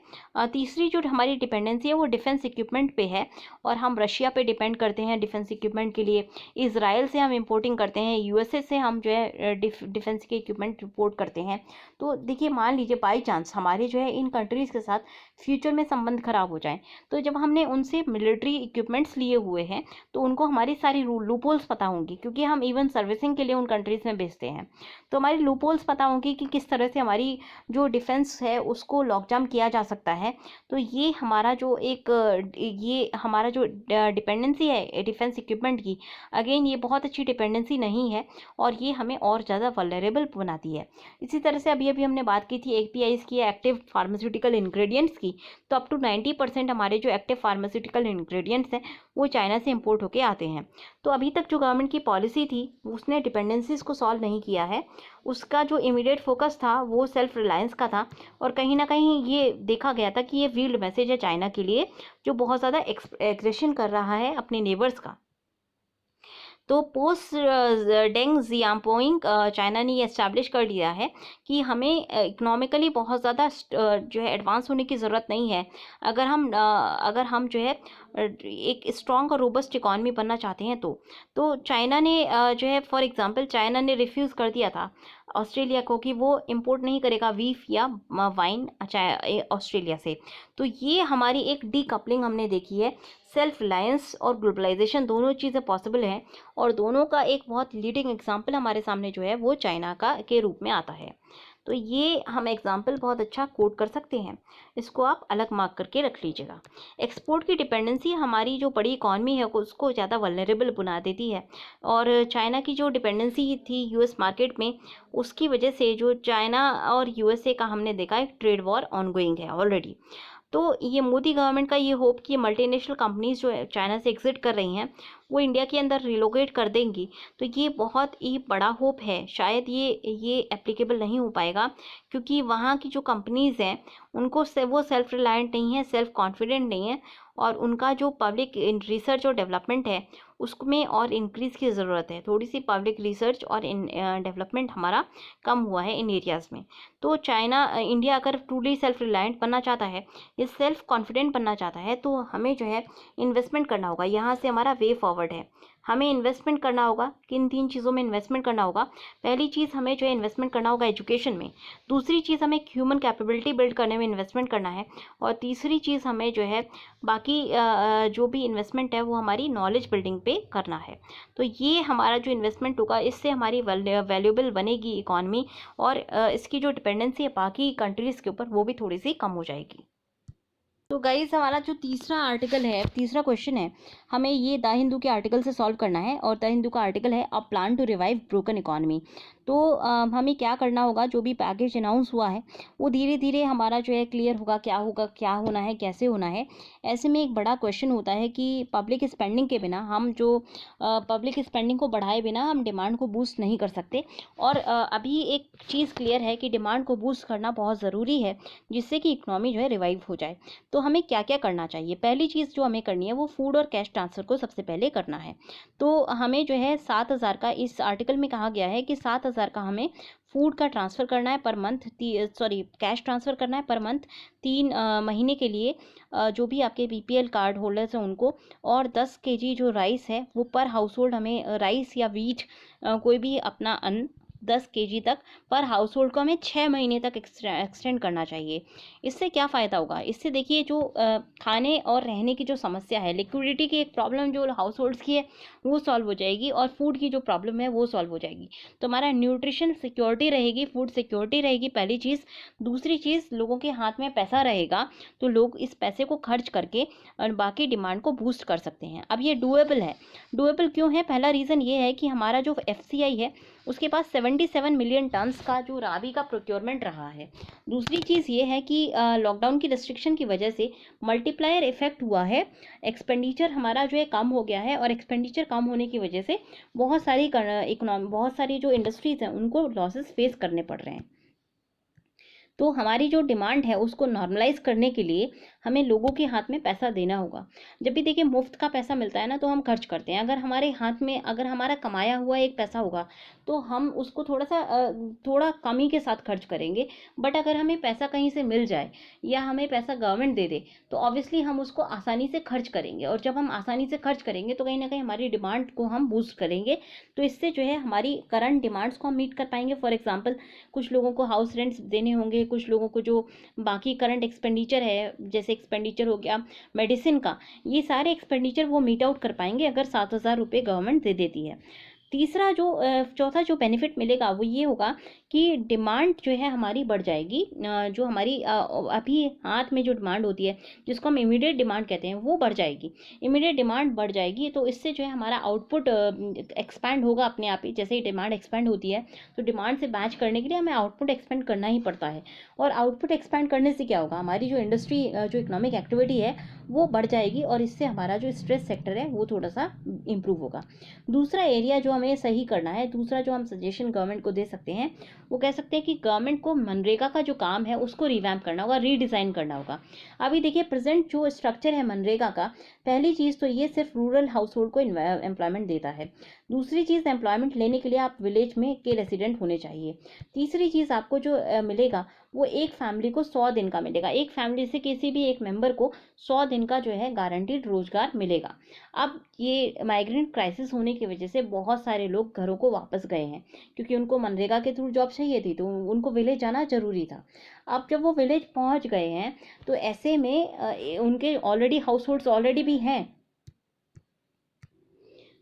तीसरी जो हमारी डिपेंडेंसी है वो डिफेंस इक्विपमेंट पे है, और हम रशिया पे डिपेंड करते हैं डिफेंस इक्विपमेंट के लिए। इसराइल से हम इंपोर्टिंग करते हैं, यूएसए से हम जो है डिफेंस के इक्विपमेंट इंपोर्ट करते हैं। तो देखिए, मान लीजिए बाई चांस हमारे जो है इन कंट्रीज़ के साथ फ्यूचर में संबंध खराब हो जाए, तो जब हमने उनसे मिलिट्री इक्विपमेंट्स लिए हुए हैं, तो उनको हमारी सारी लूपहोल्स पता होंगी, क्योंकि हम इवन सर्विसिंग के लिए उन कंट्रीज़ में भेजते हैं। तो हमारी लूपहोल्स पता होंगी कि किस तरह से हमारी जो डिफेंस है उसको लॉकडाउन किया जा सकता है। तो ये हमारा जो डिपेंडेंसी है डिफेंस इक्विपमेंट की, अगेन ये बहुत अच्छी डिपेंडेंसी नहीं है, और ये हमें और ज़्यादा वल्नरेबल बनाती है। इसी तरह से अभी अभी हमने बात की थी एपीआईज की, एक्टिव फार्मास्यूटिकल इंग्रेडिएंट्स की। तो अप टू 90% हमारे जो एक्टिव फार्मास्यूटिकल इंग्रेडिएंट्स हैं वो चाइना से इंपोर्ट होके आते हैं। तो अभी तक जो गवर्नमेंट की पॉलिसी थी, उसने डिपेंडेंसीज को सॉल्व नहीं किया है। उसका जो इमीडिएट फोकस था वो सेल्फ रिलायंस का था, और कहीं ना कहीं ये देखा गया था कि ये वील्ड मैसेज है चाइना के लिए, जो बहुत ज़्यादा एग्रेशन कर रहा है अपने नेबर्स का। तो पोस्ट डेंग जियांगपोइंग चाइना ने ये एस्टैब्लिश कर लिया है कि हमें इकोनॉमिकली बहुत ज़्यादा जो है एडवांस होने की ज़रूरत नहीं है। अगर हम जो है एक स्ट्रॉन्ग और रोबस्ट इकॉनमी बनना चाहते हैं, तो चाइना ने जो है, फॉर एग्जांपल चाइना ने रिफ्यूज़ कर दिया था ऑस्ट्रेलिया को कि वो इंपोर्ट नहीं करेगा वीफ या वाइन ऑस्ट्रेलिया से। तो ये हमारी एक डीकपलिंग हमने देखी है। सेल्फ रिलायंस और ग्लोबलाइजेशन दोनों चीज़ें पॉसिबल हैं, और दोनों का एक बहुत लीडिंग एग्जांपल हमारे सामने जो है वो चाइना का के रूप में आता है। तो ये हम एग्जांपल बहुत अच्छा कोट कर सकते हैं, इसको आप अलग मार्क करके रख लीजिएगा। एक्सपोर्ट की डिपेंडेंसी हमारी जो बड़ी इकॉनमी है उसको ज़्यादा वल्नरेबल बना देती है, और चाइना की जो डिपेंडेंसी थी यूएस मार्केट में, उसकी वजह से जो चाइना और यूएसए का हमने देखा एक ट्रेड वॉर ऑनगोइंग है ऑलरेडी। तो ये मोदी गवर्नमेंट का ये होप कि मल्टीनेशनल कंपनीज जो है चाइना से एग्जिट कर रही हैं, वो इंडिया के अंदर रिलोकेट कर देंगी, तो ये बहुत ही बड़ा होप है। शायद ये एप्लीकेबल नहीं हो पाएगा, क्योंकि वहाँ की जो कंपनीज़ हैं उनको वो सेल्फ रिलायंट नहीं है, सेल्फ कॉन्फिडेंट नहीं है, और उनका जो पब्लिक रिसर्च और डेवलपमेंट है उसमें और इंक्रीज़ की ज़रूरत है। थोड़ी सी पब्लिक रिसर्च और डेवलपमेंट हमारा कम हुआ है इन एरियाज़ में। तो इंडिया अगर ट्रूली सेल्फ रिलायंट बनना चाहता है, ये सेल्फ कॉन्फिडेंट बनना चाहता है, तो हमें जो है इन्वेस्टमेंट करना होगा। यहाँ से हमारा वे फॉरवर्ड है। हमें इन्वेस्टमेंट करना होगा, किन 3 चीज़ों में इन्वेस्टमेंट करना होगा। पहली चीज़, हमें जो है इन्वेस्टमेंट करना होगा एजुकेशन में। दूसरी चीज़, हमें ह्यूमन कैपेबिलिटी बिल्ड करने में इन्वेस्टमेंट करना है। और तीसरी चीज़, हमें जो है बाकी जो भी इन्वेस्टमेंट है वो हमारी नॉलेज बिल्डिंग पे करना है। तो ये हमारा जो इन्वेस्टमेंट होगा, इससे हमारी वैल्यूएबल बनेगी इकॉनमी, और इसकी जो डिपेंडेंसी है बाकी कंट्रीज़ के ऊपर, वो भी थोड़ी सी कम हो जाएगी। तो गाइस, हमारा जो तीसरा क्वेश्चन है, हमें ये द हिंदू के आर्टिकल से सॉल्व करना है, और द हिंदू का आर्टिकल है a plan to revive broken economy. तो हमें क्या करना होगा, जो भी पैकेज अनाउंस हुआ है वो धीरे धीरे हमारा जो है क्लियर होगा, क्या होगा, क्या होना है, कैसे होना है। ऐसे में एक बड़ा क्वेश्चन होता है कि पब्लिक स्पेंडिंग के बिना हम जो पब्लिक स्पेंडिंग को बढ़ाए बिना हम डिमांड को बूस्ट नहीं कर सकते। और अभी एक चीज़ क्लियर है कि डिमांड को बूस्ट करना बहुत ज़रूरी है, जिससे कि इकनॉमी जो है रिवाइव हो जाए। तो हमें क्या क्या करना चाहिए? पहली चीज़ जो हमें करनी है वो फूड और कैश ट्रांसफ़र को सबसे पहले करना है। तो हमें जो है 7,000 का, इस आर्टिकल में कहा गया है कि 7,000 50,000 का हमें फूड का ट्रांसफ़र करना है पर मंथ, कैश ट्रांसफ़र करना है पर मंथ 3 महीने के लिए, जो भी आपके BPL कार्ड होल्डर्स हैं उनको। और 10 केजी जो राइस है वो पर हाउस होल्ड हमें राइस या वीट कोई भी अपना अन्न 10 केजी तक पर हाउस होल्ड को हमें 6 महीने तक एक्सटेंड करना चाहिए। इससे क्या फ़ायदा होगा? इससे देखिए जो खाने और रहने की जो समस्या है, लिक्विडिटी की एक प्रॉब्लम जो हाउस होल्ड्स की है वो सॉल्व हो जाएगी, और फूड की जो प्रॉब्लम है वो सॉल्व हो जाएगी। तो हमारा न्यूट्रिशन सिक्योरिटी रहेगी, फूड सिक्योरिटी रहेगी, पहली चीज़। दूसरी चीज़, लोगों के हाथ में पैसा रहेगा तो लोग इस पैसे को खर्च करके और बाकी डिमांड को बूस्ट कर सकते हैं। अब ये डूएबल है। डूएबल क्यों है? पहला रीज़न ये है कि हमारा जो FCI है उसके पास 77 मिलियन टन्स का जो राबी का प्रोक्योरमेंट रहा है। दूसरी चीज़ ये है कि लॉकडाउन की रिस्ट्रिक्शन की वजह से मल्टीप्लायर इफेक्ट हुआ है, एक्सपेंडिचर हमारा जो है कम हो गया है, और एक्सपेंडिचर कम होने की वजह से बहुत सारी जो इंडस्ट्रीज़ हैं उनको लॉसेस फेस करने पड़ रहे हैं। तो हमारी जो डिमांड है उसको नॉर्मलाइज करने के लिए हमें लोगों के हाथ में पैसा देना होगा। जब भी देखिए मुफ्त का पैसा मिलता है ना तो हम खर्च करते हैं। अगर हमारे हाथ में अगर हमारा कमाया हुआ एक पैसा होगा तो हम उसको थोड़ा कमी के साथ खर्च करेंगे। बट अगर हमें पैसा कहीं से मिल जाए या हमें पैसा गवर्नमेंट दे दे तो ऑब्वियसली हम उसको आसानी से खर्च करेंगे, और जब हम आसानी से खर्च करेंगे तो कहीं ना कहीं हमारी डिमांड को हम बूस्ट करेंगे। तो इससे जो है हमारी करंट डिमांड्स को हम मीट कर पाएंगे। फॉर एग्जाम्पल, कुछ लोगों को हाउस रेंट्स देने होंगे, कुछ लोगों को जो बाकी करंट एक्सपेंडिचर है, जैसे एक्सपेंडिचर हो गया मेडिसिन का, ये सारे एक्सपेंडिचर वो मीट आउट कर पाएंगे अगर 7,000 रुपये गवर्नमेंट दे देती है। चौथा जो बेनिफिट मिलेगा वो ये होगा कि डिमांड जो है हमारी बढ़ जाएगी। जो हमारी अभी हाथ में जो डिमांड होती है जिसको हम इमीडिएट डिमांड कहते हैं वो बढ़ जाएगी। इमीडिएट डिमांड बढ़ जाएगी तो इससे जो है हमारा आउटपुट एक्सपैंड होगा अपने आप ही। जैसे ही डिमांड एक्सपैंड होती है तो डिमांड से मैच करने के लिए हमें आउटपुट एक्सपेंड करना ही पड़ता है। और आउटपुट एक्सपैंड करने से क्या होगा, हमारी जो इंडस्ट्री जो इकोनॉमिक एक्टिविटी है वो बढ़ जाएगी, और इससे हमारा जो स्ट्रेस सेक्टर है वो थोड़ा सा इम्प्रूव होगा। दूसरा एरिया जो हमें सही करना है, दूसरा जो हम सजेशन गवर्नमेंट को दे सकते हैं, वो कह सकते हैं कि गवर्नमेंट को मनरेगा का जो काम है उसको रिवैम्प करना होगा, रीडिज़ाइन करना होगा। अभी देखिए प्रेजेंट जो स्ट्रक्चर है मनरेगा का, पहली चीज़ तो ये सिर्फ रूरल हाउस होल्ड को एम्प्लॉयमेंट देता है। दूसरी चीज़, एम्प्लॉयमेंट लेने के लिए आप विलेज में के रेसिडेंट होने चाहिए। तीसरी चीज़, आपको जो मिलेगा वो एक फैमिली को 100 दिन का मिलेगा। एक फैमिली से किसी भी एक मेंबर को 100 दिन का जो है गारंटीड रोजगार मिलेगा। अब ये माइग्रेंट क्राइसिस होने की वजह से बहुत सारे लोग घरों को वापस गए हैं क्योंकि उनको मनरेगा के थ्रू जॉब चाहिए थी, तो उनको विलेज जाना जरूरी था। अब जब वो विलेज पहुंच गए हैं तो ऐसे में उनके ऑलरेडी हाउस होल्ड्स ऑलरेडी भी हैं।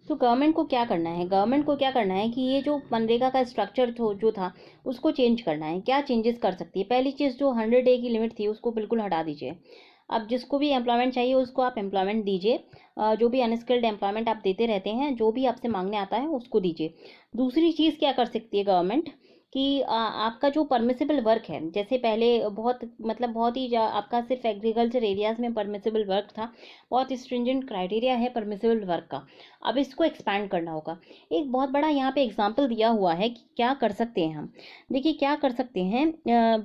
तो गवर्नमेंट को क्या करना है? गवर्नमेंट को क्या करना है कि ये जो मनरेगा का स्ट्रक्चर जो था उसको चेंज करना है। क्या चेंजेस कर सकती है? पहली चीज़, जो 100 डे की लिमिट थी उसको बिल्कुल हटा दीजिए। अब जिसको भी एम्प्लॉयमेंट चाहिए उसको आप एम्प्लॉयमेंट दीजिए। जो भी अनस्किल्ड एम्प्लॉयमेंट आप देते रहते हैं, जो भी आपसे मांगने आता है उसको दीजिए। दूसरी चीज़ क्या कर सकती है गवर्नमेंट कि आपका जो परमिसिबल वर्क है, जैसे पहले बहुत ही आपका सिर्फ एग्रीकल्चर एरियाज़ में परमिसिबल वर्क था, बहुत स्ट्रिंजेंट क्राइटेरिया है परमिसिबल वर्क का, अब इसको एक्सपैंड करना होगा। एक बहुत बड़ा यहाँ पे एग्जांपल दिया हुआ है कि क्या कर सकते हैं हम। देखिए क्या कर सकते हैं,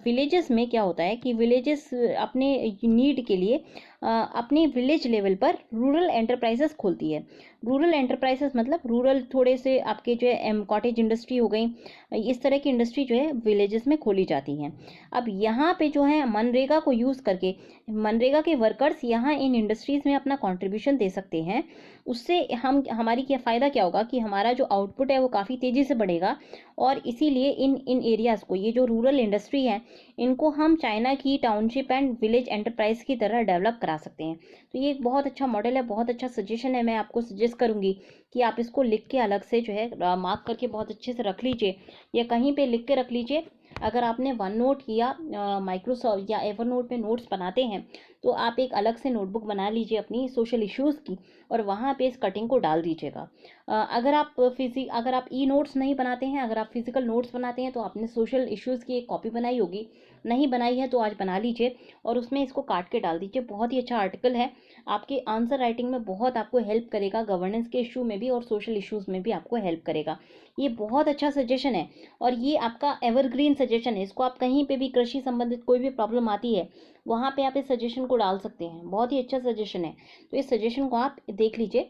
विलेजेस में क्या होता है कि विलेजेस अपने नीड के लिए अपने विलेज लेवल पर रूरल एंटरप्राइजेस खोलती है। रूरल एंटरप्राइजेस मतलब रूरल थोड़े से आपके जो है कॉटेज इंडस्ट्री हो गई, इस तरह की इंडस्ट्री जो है विलेजेस में खोली जाती हैं। अब यहाँ पे जो है मनरेगा को यूज़ करके मनरेगा के वर्कर्स यहाँ इन इंडस्ट्रीज़ में अपना कंट्रीब्यूशन दे सकते हैं। उससे हमारी क्या फ़ायदा क्या होगा कि हमारा जो आउटपुट है वो काफ़ी तेज़ी से बढ़ेगा, और इसीलिए इन इन एरियाज़ को, ये जो रूरल इंडस्ट्री है, इनको हम चाइना की टाउनशिप एंड विलेज एंटरप्राइज की तरह डेवलप करा सकते हैं। तो ये एक बहुत अच्छा मॉडल है, बहुत अच्छा सजेशन है। मैं आपको सजेस्ट करूंगी कि आप इसको लिख के अलग से जो है मार्क करके बहुत अच्छे से रख लीजिए, या कहीं पे लिख के रख लीजिए। अगर आपने वन नोट या माइक्रोसॉफ्ट या एवर नोट में नोट्स बनाते हैं तो आप एक अलग से नोटबुक बना लीजिए अपनी सोशल इश्यूज़ की, और वहाँ पे इस कटिंग को डाल दीजिएगा। अगर आप ई नोट्स नहीं बनाते हैं, अगर आप फिजिकल नोट्स बनाते हैं तो आपने सोशल इश्यूज़ की एक कॉपी बनाई होगी, नहीं बनाई है तो आज बना लीजिए और उसमें इसको काट के डाल दीजिए। बहुत ही अच्छा आर्टिकल है, आपके आंसर राइटिंग में बहुत आपको हेल्प करेगा, गवर्नेंस के इशू में भी और सोशल इश्यूज़ में भी आपको हेल्प करेगा। ये बहुत अच्छा सजेशन है और ये आपका एवरग्रीन सजेशन है। इसको आप कहीं पे भी कृषि संबंधित कोई भी प्रॉब्लम आती है वहाँ पे आप इस सजेशन को डाल सकते हैं। बहुत ही अच्छा सजेशन है, तो इस सजेशन को आप देख लीजिए।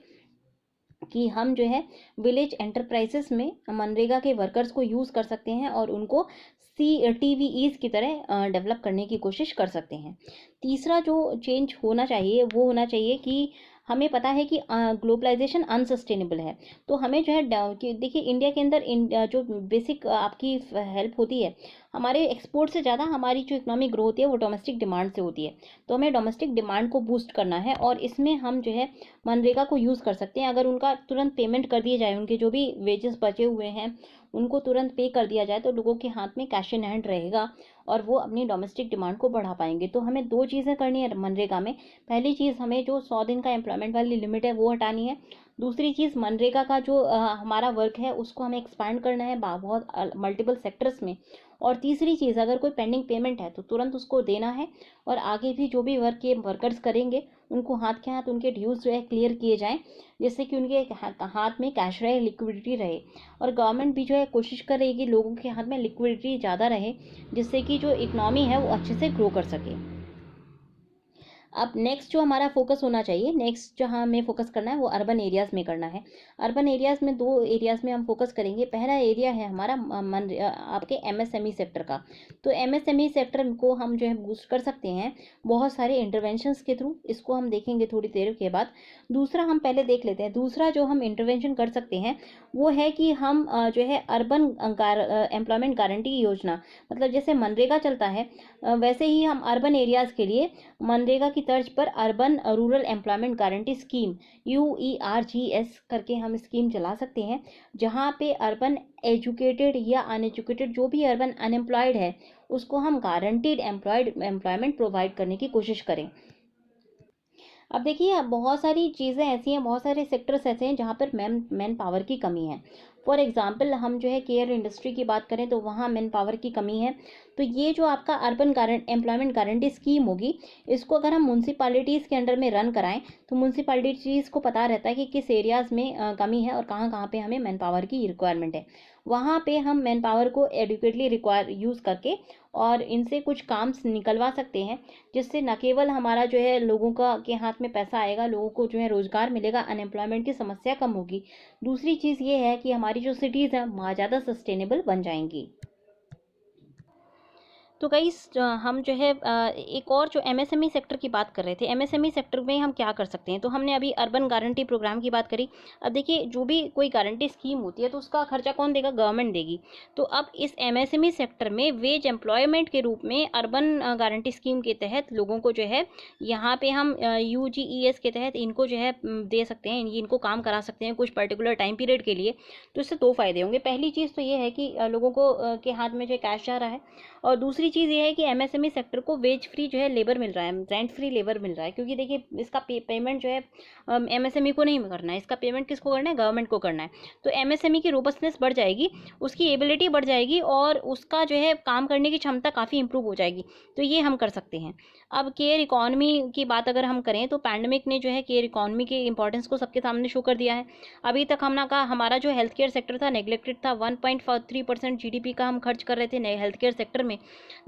कि हम जो है विलेज एंटरप्राइजेस में मनरेगा के वर्कर्स को यूज़ कर सकते हैं और उनको CTVEs की तरह डेवलप करने की कोशिश कर सकते हैं। तीसरा जो चेंज होना चाहिए वो होना चाहिए कि हमें पता है कि ग्लोबलाइजेशन अनसस्टेनेबल है। तो हमें जो है कि देखिए इंडिया के अंदर जो बेसिक आपकी हेल्प होती है, हमारे एक्सपोर्ट से ज़्यादा हमारी जो इकोनॉमिक ग्रोथ है वो डोमेस्टिक डिमांड से होती है। तो हमें डोमेस्टिक डिमांड को बूस्ट करना है और इसमें हम जो है मनरेगा को यूज़ कर सकते हैं। अगर उनका तुरंत पेमेंट कर दिया जाए, उनके जो भी वेजेस बचे हुए हैं उनको तुरंत पे कर दिया जाए, तो लोगों के हाथ में कैश इन हैंड रहेगा और वो अपनी डोमेस्टिक डिमांड को बढ़ा पाएंगे। तो हमें दो चीज़ें करनी है मनरेगा में। पहली चीज़, हमें जो 100 दिन का एम्प्लॉयमेंट वाली लिमिट है वो हटानी है। दूसरी चीज़, मनरेगा का जो हमारा वर्क है उसको हमें एक्सपैंड करना है बहुत मल्टीपल सेक्टर्स में। और तीसरी चीज़, अगर कोई पेंडिंग पेमेंट है तो तुरंत उसको देना है और आगे भी जो भी वर्क ये वर्कर्स करेंगे उनको हाथ के हाथ उनके ड्यूज जो है क्लियर किए जाएं, जिससे कि उनके हाथ में कैश रहे, लिक्विडिटी रहे। और गवर्नमेंट भी जो है कोशिश कर रही है कि लोगों के हाथ में लिक्विडिटी ज़्यादा रहे, जिससे कि जो इकनॉमी है वो अच्छे से ग्रो कर सके। अब नेक्स्ट जो हमारा फोकस होना चाहिए, नेक्स्ट जहाँ हमें फोकस करना है वो अर्बन एरियाज़ में करना है। अर्बन एरियाज़ में दो एरियाज़ में हम फोकस करेंगे। पहला एरिया है हमारा आपके MSME सेक्टर का। तो MSME सेक्टर को हम जो है बूस्ट कर सकते हैं बहुत सारे इंटरवेंशंस के थ्रू। इसको हम देखेंगे थोड़ी देर के बाद। दूसरा हम पहले देख लेते हैं, दूसरा जो हम इंटरवेंशन कर सकते हैं वो है कि हम जो है अर्बन एम्प्लॉयमेंट गारंटी योजना, मतलब जैसे मनरेगा चलता है वैसे ही हम अर्बन एरियाज़ के लिए मनरेगा की तर्ज पर urban rural employment guarantee scheme UERGS करके हम स्कीम चला सकते हैं, जहाँ पे अर्बन एजुकेटेड या अनएजुकेटेड जो भी अर्बन अनएम्प्लॉयड है उसको हम गारंटीड एम्प्लॉयमेंट प्रोवाइड करने की कोशिश करें। अब देखिए बहुत सारी चीज़ें ऐसी हैं, बहुत सारे सेक्टर्स ऐसे हैं जहाँ पर मैन पावर की कमी है। फॉर एग्जांपल हम जो है केयर इंडस्ट्री की बात करें तो वहाँ मैन पावर की कमी है। तो ये जो आपका अर्बन एम्प्लॉयमेंट गारंटी स्कीम होगी, इसको अगर हम म्यूनसिपालिटीज़ के अंडर में रन कराएं तो म्यूनसिपालिटीज़ को पता रहता है कि किस एरियाज़ में कमी है और कहाँ कहाँ पे हमें मैन पावर की रिक्वायरमेंट है। वहाँ पे हम मैन पावर को एडुकेटली यूज़ करके और इनसे कुछ काम निकलवा सकते हैं, जिससे न केवल हमारा जो है लोगों का के हाथ में पैसा आएगा, लोगों को जो है रोज़गार मिलेगा, अनएम्प्लॉयमेंट की समस्या कम होगी। दूसरी चीज़ ये है कि हमारी जो सिटीज़ हैं वहाँ ज़्यादा सस्टेनेबल बन जाएंगी। तो गाइस हम जो है एक और जो MSME सेक्टर की बात कर रहे थे, MSME सेक्टर में हम क्या कर सकते हैं। तो हमने अभी अर्बन गारंटी प्रोग्राम की बात करी। अब देखिए जो भी कोई गारंटी स्कीम होती है तो उसका खर्चा कौन देगा, गवर्नमेंट देगी। तो अब इस MSME सेक्टर में वेज एम्प्लॉयमेंट के रूप में अर्बन गारंटी स्कीम के तहत लोगों को जो है यहाँ पे हम UGES के तहत इनको जो है दे सकते हैं, इनको काम करा सकते हैं कुछ पर्टिकुलर टाइम पीरियड के लिए। तो इससे दो फायदे होंगे। पहली चीज़ तो ये है कि लोगों को के हाथ में जो कैश जा रहा है, और दूसरी चीज़ ये है कि MSME सेक्टर को वेज फ्री जो है लेबर मिल रहा है, रेंट फ्री लेबर मिल रहा है। क्योंकि देखिए इसका पेमेंट जो है MSME को नहीं करना है, इसका पेमेंट किसको करना है, गवर्नमेंट को करना है। तो MSME की रोबस्टनेस बढ़ जाएगी, उसकी एबिलिटी बढ़ जाएगी और उसका जो है काम करने की क्षमता काफ़ी इंप्रूव हो जाएगी। तो ये हम कर सकते हैं। अब केयर इकॉनमी की बात अगर हम करें तो पैंडमिक ने जो है केयर इकॉनमी के इंपॉर्टेंस को सबके सामने शो कर दिया है। अभी तक हमने कहा हमारा जो हेल्थ केयर सेक्टर था नेग्लेक्टेड था। 1.3% GDP का हम खर्च कर रहे थे हेल्थ केयर सेक्टर में।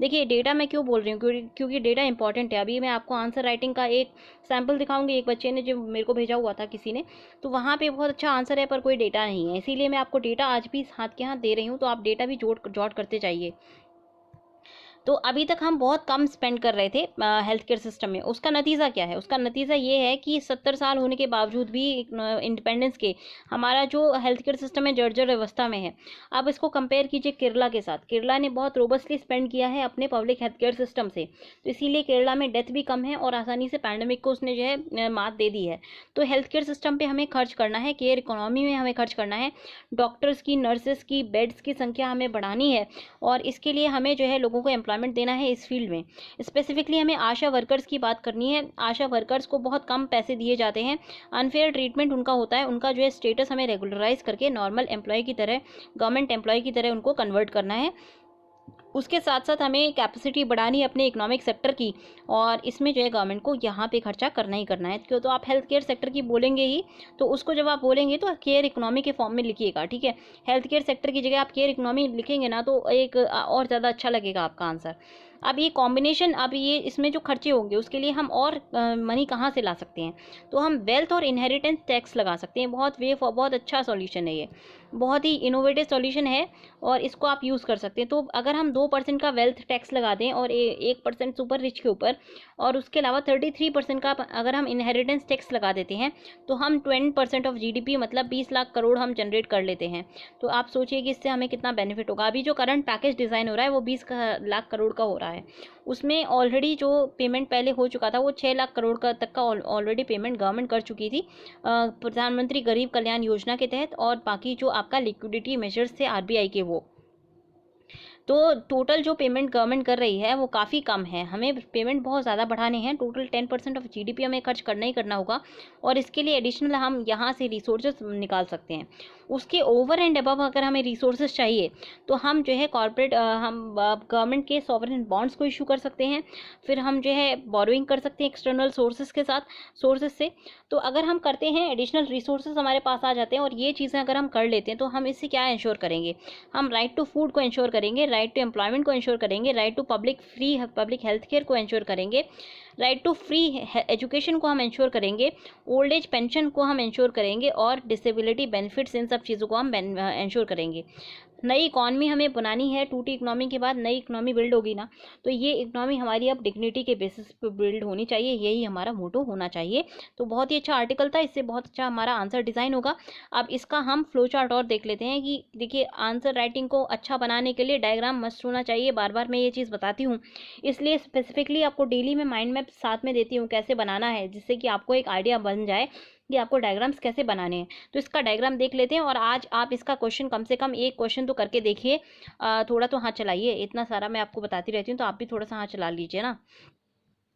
देखिए डेटा मैं क्यों बोल रही हूँ, क्योंकि डेटा इंपॉर्टेंट है। अभी मैं आपको आंसर राइटिंग का एक सैम्पल दिखाऊंगी, एक बच्चे ने जो मेरे को भेजा हुआ था किसी ने, तो वहाँ पे बहुत अच्छा आंसर है पर कोई डेटा नहीं है। इसीलिए मैं आपको डेटा आज भी हाथ के हाथ दे रही हूँ, तो आप डेटा भी जॉट करते जाइए। तो अभी तक हम बहुत कम स्पेंड कर रहे थे हेल्थ केयर सिस्टम में। उसका नतीजा क्या है, उसका नतीजा ये है कि 70 साल होने के बावजूद भी इंडिपेंडेंस के हमारा जो हेल्थ केयर सिस्टम है जर्जर अवस्था में है। अब इसको कंपेयर कीजिए केरला के साथ। केरला ने बहुत रोबस्टली स्पेंड किया है अपने पब्लिक हेल्थ केयर सिस्टम से, तो इसीलिए केरला में डेथ भी कम है और आसानी से पैंडमिक को उसने जो है मात दे दी है। तो हेल्थ केयर सिस्टम पर हमें खर्च करना है, केयर इकोनॉमी में हमें खर्च करना है, डॉक्टर्स की, नर्सेस की, बेड्स की संख्या हमें बढ़ानी है और इसके लिए हमें जो है लोगों को एम्प्लॉयमेंट देना है इस फील्ड में। स्पेसिफिकली हमें आशा वर्कर्स की बात करनी है। आशा वर्कर्स को बहुत कम पैसे दिए जाते हैं, अनफेयर ट्रीटमेंट उनका होता है। उनका जो है स्टेटस हमें रेगुलराइज करके नॉर्मल एम्प्लॉय की तरह, गवर्नमेंट एम्प्लॉय की तरह उनको कन्वर्ट करना है। उसके साथ साथ हमें कैपेसिटी बढ़ानी है अपने इकोनॉमिक सेक्टर की, और इसमें जो है गवर्नमेंट को यहाँ पे खर्चा करना ही करना है। क्यों, तो आप हेल्थ केयर सेक्टर की बोलेंगे ही, तो उसको जब आप बोलेंगे तो केयर इकोनॉमी के फॉर्म में लिखिएगा, ठीक है। हेल्थ केयर सेक्टर की जगह आप केयर इकोनॉमी लिखेंगे ना तो एक और ज़्यादा अच्छा लगेगा आपका आंसर। अब ये कॉम्बिनेशन, अब ये इसमें जो खर्चे होंगे उसके लिए हम और मनी कहाँ से ला सकते हैं, तो हम वेल्थ और इनहेरिटेंस टैक्स लगा सकते हैं। बहुत अच्छा सॉल्यूशन है ये, बहुत ही इनोवेटिव सॉल्यूशन है, और इसको आप यूज़ कर सकते हैं। तो अगर हम 2% का वेल्थ टैक्स लगा दें और 1% सुपर रिच के ऊपर, और उसके अलावा 33% का अगर हम इनहेरिटेंस टैक्स लगा देते हैं, तो हम 20% ऑफ जीडीपी मतलब 20 लाख करोड़ हम जनरेट कर लेते हैं। तो आप सोचिए कि इससे हमें कितना बेनिफिट होगा। अभी जो करंट पैकेज डिज़ाइन हो रहा है वो 20 लाख करोड़ का हो रहा है, उसमें ऑलरेडी जो पेमेंट पहले हो चुका था वो 6 लाख करोड़ का तक का ऑलरेडी पेमेंट गवर्नमेंट कर चुकी थी प्रधानमंत्री गरीब कल्याण योजना के तहत, और बाकी जो आपका लिक्विडिटी मेजर्स थे आरबीआई के, वो तो टोटल जो पेमेंट गवर्नमेंट कर रही है वो काफ़ी कम है। हमें पेमेंट बहुत ज़्यादा बढ़ाने हैं, टोटल 10% ऑफ जीडीपी हमें खर्च करना ही करना होगा, और इसके लिए एडिशनल हम यहाँ से रिसोर्सेज निकाल सकते हैं। उसके ओवर एंड अबव अगर हमें रिसोर्सेज चाहिए तो हम जो है कॉर्पोरेट हम गवर्नमेंट के सॉवरेन बॉन्ड्स को इशू कर सकते हैं, फिर हम जो है बोरोइंग कर सकते हैं एक्सटर्नल सोर्सेज से। तो अगर हम करते हैं, एडिशनल रिसोर्सेज हमारे पास आ जाते हैं, और ये चीज़ें अगर हम कर लेते हैं तो हम इससे क्या इंश्योर करेंगे, हम राइट टू फूड को इंश्योर करेंगे, राइट टू एम्प्लॉयमेंट को इंश्योर करेंगे, right to public health care को इंश्योर करेंगे, राइट टू फ्री एजुकेशन को हम इंश्योर करेंगे, ओल्ड एज पेंशन को हम इंश्योर करेंगे, और डिसेबिलिटी बेनिफिट्स, इन सब चीज़ों को हम इंश्योर करेंगे। नई इकॉनमी हमें बनानी है, टूटी इकनॉमी के बाद नई इकनॉमी बिल्ड होगी ना, तो ये इकनॉमी हमारी अब डिग्निटी के बेसिस पे बिल्ड होनी चाहिए, यही हमारा मोटो होना चाहिए। तो बहुत ही अच्छा आर्टिकल था, इससे बहुत अच्छा हमारा आंसर डिज़ाइन होगा। अब इसका हम फ्लो चार्ट और देख लेते हैं कि देखिए, आंसर राइटिंग को अच्छा बनाने के लिए डायग्राम मस्ट होना चाहिए, बार बार मैं ये चीज़ बताती हूँ, इसलिए स्पेसिफिकली आपको डेली में माइंड मैप साथ में देती हूँ कैसे बनाना है, जिससे कि आपको एक आइडिया बन जाए कि आपको डायग्राम्स कैसे बनाने हैं। तो इसका डायग्राम देख लेते हैं, और आज आप इसका क्वेश्चन कम से कम एक क्वेश्चन तो करके देखिए, थोड़ा तो हाथ चलाइए, इतना सारा मैं आपको बताती रहती हूँ तो आप भी थोड़ा सा हाथ चला लीजिए ना।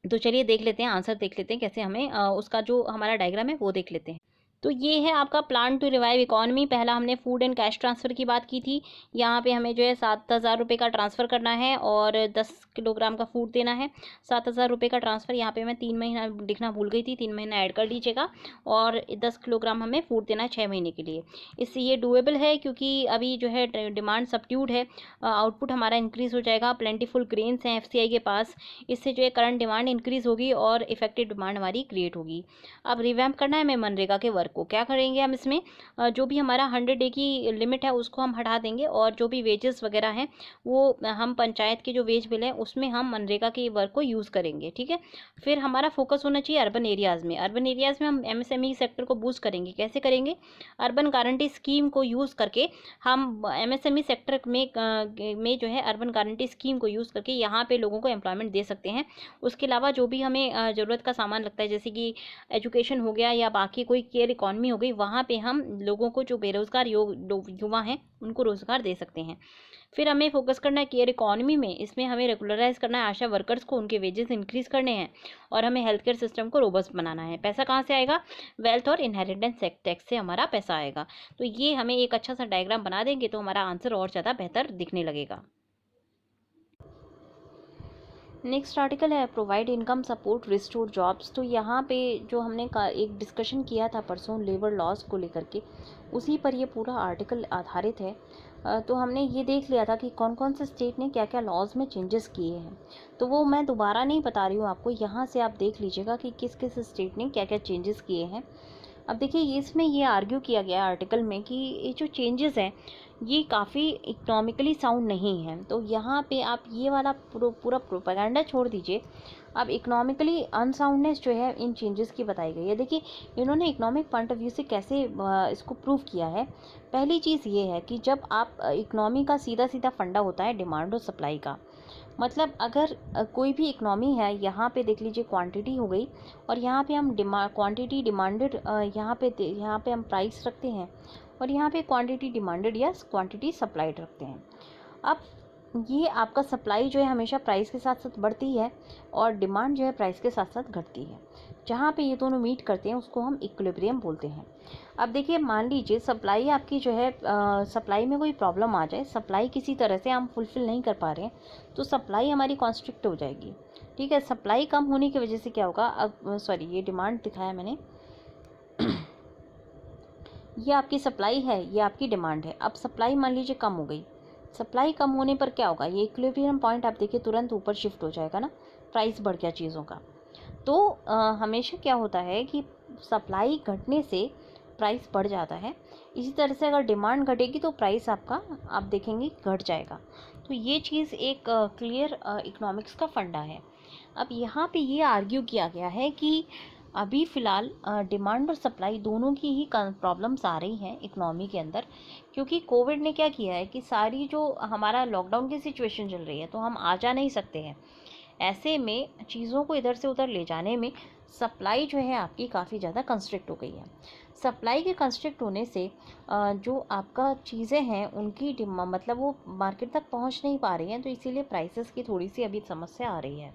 तो चलिए देख लेते हैं, आंसर देख लेते हैं कैसे हमें उसका जो हमारा डायग्राम है वो देख लेते हैं। तो ये है आपका प्लान टू रिवाइव इकॉनमी। पहला हमने फूड एंड कैश ट्रांसफ़र की बात की थी, यहाँ पे हमें जो है 7,000 रुपये का ट्रांसफ़र करना है और 10 किलोग्राम का फूड देना है। 7,000 रुपये का ट्रांसफ़र, यहाँ पे मैं 3 महीना लिखना भूल गई थी, 3 महीना ऐड कर लीजिएगा, और 10 किलोग्राम हमें फूड देना है 6 महीने के लिए। इससे ये डूएबल है, क्योंकि अभी जो है डिमांड सबट्यूड है, आउटपुट हमारा इंक्रीज़ हो जाएगा, प्लेंटीफुल ग्रेन्स हैं एफसीआई के पास, इससे जो है करंट डिमांड इंक्रीज़ होगी और इफेक्टिव डिमांड हमारी क्रिएट होगी। अब रिवैम्प करना है हमें मनरेगा के वर्क को। क्या करेंगे हम इसमें, जो भी हमारा 100 डे की लिमिट है उसको हम हटा देंगे, और जो भी वेजेस वगैरह हैं वो हम पंचायत के जो वेज बिल है उसमें हम मनरेगा के वर्क को यूज़ करेंगे, ठीक है। फिर हमारा फोकस होना चाहिए अर्बन एरियाज़ में। अर्बन एरियाज़ में हम एमएसएमई सेक्टर को बूस्ट करेंगे। कैसे करेंगे, अर्बन गारंटी स्कीम को यूज़ करके हम एमएसएमई सेक्टर में जो है अर्बन गारंटी स्कीम को यूज़ करके यहाँ पे लोगों को एम्प्लॉयमेंट दे सकते हैं। उसके अलावा जो भी हमें ज़रूरत का सामान लगता है, जैसे कि एजुकेशन हो गया या बाकी कोई केयर इकॉनमी हो गई, वहाँ पे हम लोगों को, जो बेरोज़गार युवा हैं उनको रोज़गार दे सकते हैं। फिर हमें फोकस करना है केयर इकॉनमी में, इसमें हमें रेगुलराइज करना है आशा वर्कर्स को, उनके वेजेस इंक्रीज़ करने हैं, और हमें हेल्थ केयर सिस्टम को रोबस्ट बनाना है। पैसा कहाँ से आएगा, वेल्थ और इनहेरिटेंस टैक्स से हमारा पैसा आएगा। तो ये हमें एक अच्छा सा डायग्राम बना देंगे तो हमारा आंसर और ज़्यादा बेहतर दिखने लगेगा। नेक्स्ट आर्टिकल है provide income support restore jobs. तो यहाँ पे जो हमने एक डिस्कशन किया था परसों लेबर लॉज को लेकर के, उसी पर ये पूरा आर्टिकल आधारित है। तो हमने ये देख लिया था कि कौन कौन से स्टेट ने क्या क्या लॉज में चेंजेस किए हैं, तो वो मैं दोबारा नहीं बता रही हूँ आपको, यहाँ से आप देख लीजिएगा कि किस किस स्टेट ने क्या क्या चेंजेस किए हैं। अब देखिए, इसमें ये आर्ग्यू किया गया है आर्टिकल में कि ये जो चेंजेस हैं ये काफ़ी इकोनॉमिकली साउंड नहीं है। तो यहाँ पे आप ये वाला पूरा प्रोपेगेंडा छोड़ दीजिए, अब इकोनॉमिकली अनसाउंडनेस जो है इन चेंजेस की बताई गई है। देखिए, इन्होंने इकोनॉमिक पॉइंट ऑफ व्यू से कैसे इसको प्रूव किया है। पहली चीज़ ये है कि जब आप इकोनॉमी का सीधा सीधा फंडा होता है डिमांड और सप्लाई का, मतलब अगर कोई भी इकनॉमी है, यहाँ पे देख लीजिए क्वांटिटी हो गई, और यहाँ पे हम क्वांटिटी डिमांडेड, यहाँ पे हम प्राइस रखते हैं, और यहाँ पे क्वांटिटी डिमांडेड या क्वांटिटी सप्लाइड रखते हैं। अब ये आपका सप्लाई जो है हमेशा प्राइस के साथ साथ बढ़ती है और डिमांड जो है प्राइस के साथ साथ घटती है। जहाँ पे ये दोनों मीट करते हैं उसको हम इक्विलिब्रियम बोलते हैं। अब देखिए, मान लीजिए सप्लाई आपकी जो है सप्लाई में कोई प्रॉब्लम आ जाए, सप्लाई किसी तरह से हम फुलफ़िल नहीं कर पा रहे हैं, तो सप्लाई हमारी कॉन्स्ट्रिक्ट हो जाएगी। ठीक है, सप्लाई कम होने की वजह से क्या होगा, अब सॉरी ये डिमांड दिखाया मैंने ये आपकी सप्लाई है, ये आपकी डिमांड है। अब सप्लाई मान लीजिए कम हो गई, सप्लाई कम होने पर क्या होगा, ये इक्विलिब्रियम पॉइंट आप देखिए तुरंत ऊपर शिफ्ट हो जाएगा ना, प्राइस बढ़ गया चीज़ों का। तो हमेशा क्या होता है कि सप्लाई घटने से प्राइस बढ़ जाता है। इसी तरह से अगर डिमांड घटेगी तो प्राइस आपका आप देखेंगे घट जाएगा। तो ये चीज़ एक क्लियर इकोनॉमिक्स का फंडा है। अब यहाँ पे ये आर्ग्यू किया गया है कि अभी फ़िलहाल डिमांड और सप्लाई दोनों की ही प्रॉब्लम्स आ रही हैं इकोनॉमी के अंदर, क्योंकि कोविड ने क्या किया है कि सारी जो हमारा लॉकडाउन की सिचुएशन चल रही है तो हम आ जा नहीं सकते हैं। ऐसे में चीज़ों को इधर से उधर ले जाने में सप्लाई जो है आपकी काफ़ी ज़्यादा कंस्ट्रिक्ट हो गई है। सप्लाई के कंस्ट्रिक्ट होने से जो आपका चीज़ें हैं उनकी मतलब वो मार्केट तक पहुंच नहीं पा रही हैं, तो इसीलिए प्राइसेस की थोड़ी सी अभी समस्या आ रही है।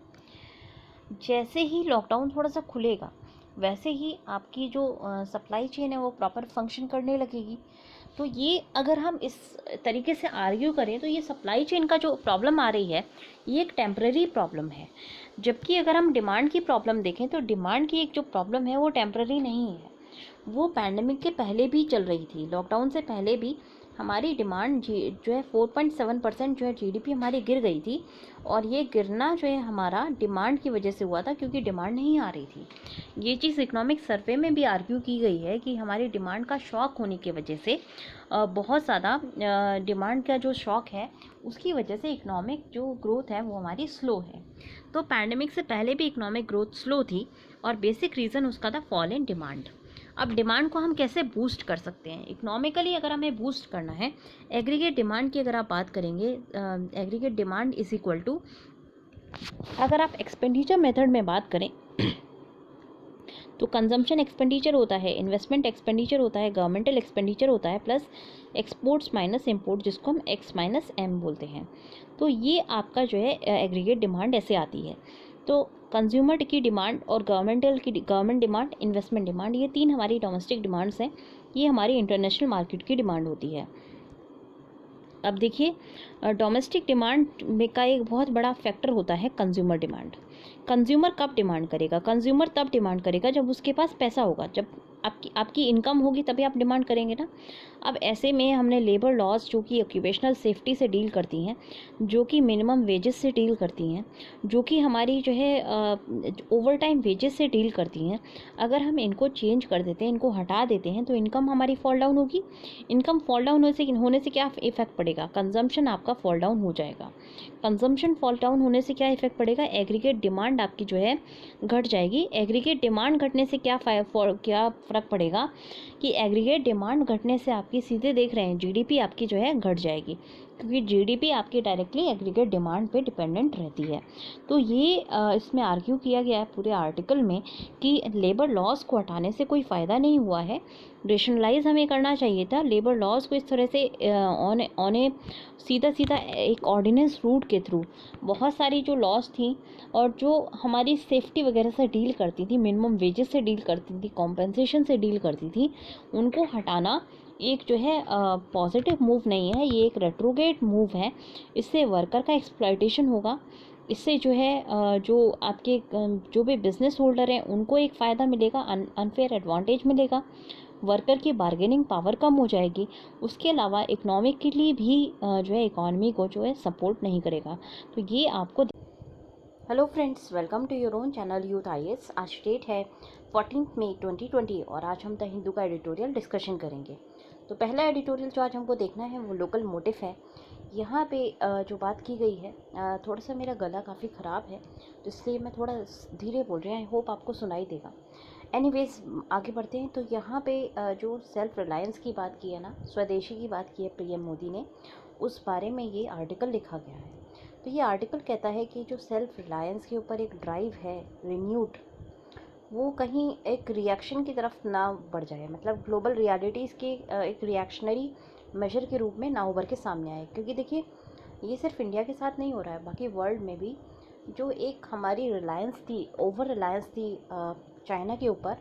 जैसे ही लॉकडाउन थोड़ा सा खुलेगा वैसे ही आपकी जो सप्लाई चेन है वो प्रॉपर फंक्शन करने लगेगी। तो ये अगर हम इस तरीके से आर्ग्यू करें तो ये सप्लाई चेन का जो प्रॉब्लम आ रही है ये एक टेम्पररी प्रॉब्लम है, जबकि अगर हम डिमांड की प्रॉब्लम देखें तो डिमांड की एक जो प्रॉब्लम है वो टेम्पररी नहीं है, वो पैंडमिक के पहले भी चल रही थी। लॉकडाउन से पहले भी हमारी डिमांड जो है 4.7% जो है जीडीपी हमारी गिर गई थी, और ये गिरना जो है हमारा डिमांड की वजह से हुआ था, क्योंकि डिमांड नहीं आ रही थी। ये चीज़ इकोनॉमिक सर्वे में भी आर्ग्यू की गई है कि हमारी डिमांड का शॉक होने की वजह से बहुत ज़्यादा डिमांड का जो शॉक है उसकी वजह से इकोनॉमिक जो ग्रोथ है वो हमारी स्लो है। तो पैंडमिक से पहले भी इकोनॉमिक ग्रोथ स्लो थी और बेसिक रीज़न उसका था फॉल इन डिमांड। अब डिमांड को हम कैसे बूस्ट कर सकते हैं इकोनॉमिकली, अगर हमें बूस्ट करना है एग्रीगेट डिमांड की अगर आप बात करेंगे, aggregate demand is equal to, अगर आप एक्सपेंडिचर मेथड में बात करें तो कंजम्पशन एक्सपेंडिचर होता है, इन्वेस्टमेंट एक्सपेंडिचर होता है, गवर्नमेंटल एक्सपेंडिचर होता है, प्लस एक्सपोर्ट्स माइनस इम्पोर्ट जिसको हम एक्स माइनस एम बोलते हैं। तो ये आपका जो है एग्रीगेट डिमांड ऐसे आती है। तो कंज्यूमर की डिमांड और गवर्नमेंट डिमांड, इन्वेस्टमेंट डिमांड, ये तीन हमारी डोमेस्टिक डिमांड्स हैं, ये हमारी इंटरनेशनल मार्केट की डिमांड होती है। अब देखिए डोमेस्टिक डिमांड में का एक बहुत बड़ा फैक्टर होता है कंज्यूमर डिमांड। कंज्यूमर कब डिमांड करेगा, कंज्यूमर तब डिमांड करेगा जब उसके पास पैसा होगा, जब आपकी इनकम होगी तभी आप डिमांड करेंगे ना। अब ऐसे में हमने लेबर लॉज जो कि ऑक्यूपेशनल सेफ्टी से डील करती हैं, जो कि मिनिमम वेजेस से डील करती हैं, जो कि हमारी जो है ओवर टाइम वेजेस से डील करती हैं, अगर हम इनको चेंज कर देते हैं, इनको हटा देते हैं तो इनकम हमारी फॉल डाउन होगी। इनकम फॉल डाउन होने से क्या इफेक्ट पड़ेगा, कंजम्पशन आपका फॉल डाउन हो जाएगा। कंजम्पशन फॉल डाउन होने से क्या इफेक्ट पड़ेगा, एग्रीगेट डिमांड आपकी जो है घट जाएगी। एग्रीगेट डिमांड घटने से क्या फ़र्क पड़ेगा कि एग्रीगेट डिमांड घटने से आपकी सीधे देख रहे हैं जीडीपी आपकी जो है घट जाएगी, क्योंकि जीडीपी आपकी डायरेक्टली एग्रीगेट डिमांड पे डिपेंडेंट रहती है। तो ये इसमें आर्ग्यू किया गया है पूरे आर्टिकल में कि लेबर लॉस को हटाने से कोई फ़ायदा नहीं हुआ है, रेशनलाइज हमें करना चाहिए था लेबर लॉज को इस तरह से ऑन ए सीधा एक ऑर्डिनेंस रूट के थ्रू। बहुत सारी जो लॉस थी और जो हमारी सेफ्टी वगैरह से डील करती थी, मिनिमम वेजेस से डील करती थी, कॉम्पेंसेशन से डील करती थी, उनको हटाना एक जो है पॉजिटिव मूव नहीं है, ये एक रेट्रोगेट मूव है। इससे वर्कर का एक्सप्लॉयटेशन होगा, इससे जो है जो आपके जो भी बिजनेस होल्डर हैं उनको एक फ़ायदा मिलेगा, अनफेयर एडवांटेज मिलेगा, वर्कर की बार्गेनिंग पावर कम हो जाएगी। उसके अलावा इकोनॉमिकली भी जो है इकॉनमी को जो है सपोर्ट नहीं करेगा। तो ये आपको hello friends, welcome to your own channel youth IAS. आज डेट है 14 मई 2020 और आज हम द हिंदू का एडिटोरियल डिस्कशन करेंगे। तो पहला एडिटोरियल जो आज हमको देखना है वो लोकल मोटिव है। यहाँ पे जो बात की गई है, थोड़ा सा मेरा गला काफ़ी ख़राब है तो इसलिए मैं थोड़ा धीरे बोल रही हूँ, आई होप आपको सुनाई देगा। एनीवेज आगे बढ़ते हैं। तो यहाँ पे जो सेल्फ रिलायंस की बात की है ना, स्वदेशी की बात की है पीएम मोदी ने, उस बारे में ये आर्टिकल लिखा गया है। तो ये आर्टिकल कहता है कि जो सेल्फ रिलायंस के ऊपर एक ड्राइव है रिन्यूड, वो कहीं एक रिएक्शन की तरफ ना बढ़ जाए, मतलब ग्लोबल रियलिटीज़ के एक रिएक्शनरी मेजर के रूप में ना उभर के सामने आए। क्योंकि देखिए ये सिर्फ इंडिया के साथ नहीं हो रहा है, बाकी वर्ल्ड में भी जो एक हमारी रिलायंस थी, ओवर रिलायंस थी चाइना के ऊपर,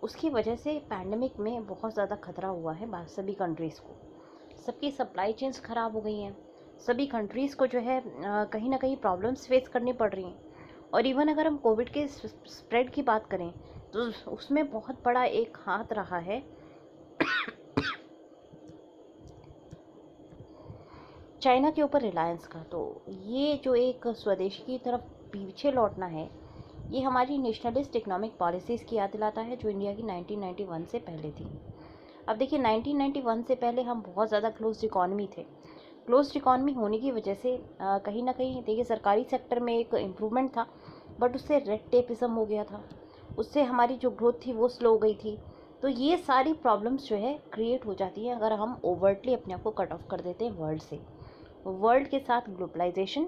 उसकी वजह से पैंडमिक में बहुत ज़्यादा खतरा हुआ है सभी कंट्रीज़ को। सबकी सप्लाई चेन्स ख़राब हो गई हैं, सभी कंट्रीज़ को जो है कहीं ना कहीं प्रॉब्लम्स फेस करनी पड़ रही हैं। और इवन अगर हम कोविड के स्प्रेड की बात करें तो उसमें बहुत बड़ा एक हाथ रहा है चाइना के ऊपर रिलायंस का। तो ये जो एक स्वदेशी की तरफ पीछे लौटना है, ये हमारी नेशनलिस्ट इकोनॉमिक पॉलिसीज़ की याद दिलाता है जो इंडिया की 1991 से पहले थी। अब देखिए 1991 से पहले हम बहुत ज़्यादा क्लोज्ड इकॉनमी थे। क्लोज्ड इकॉनमी होने की वजह से कहीं ना कहीं देखिए सरकारी सेक्टर में एक इम्प्रूवमेंट था, बट उससे रेड टेपिज्म हो गया था, उससे हमारी जो ग्रोथ थी वो स्लो हो गई थी। तो ये सारी प्रॉब्लम्स जो है क्रिएट हो जाती हैं अगर हम ओवर्टली अपने आप को कट ऑफ कर देते हैं वर्ल्ड से। वर्ल्ड के साथ ग्लोबलाइजेशन,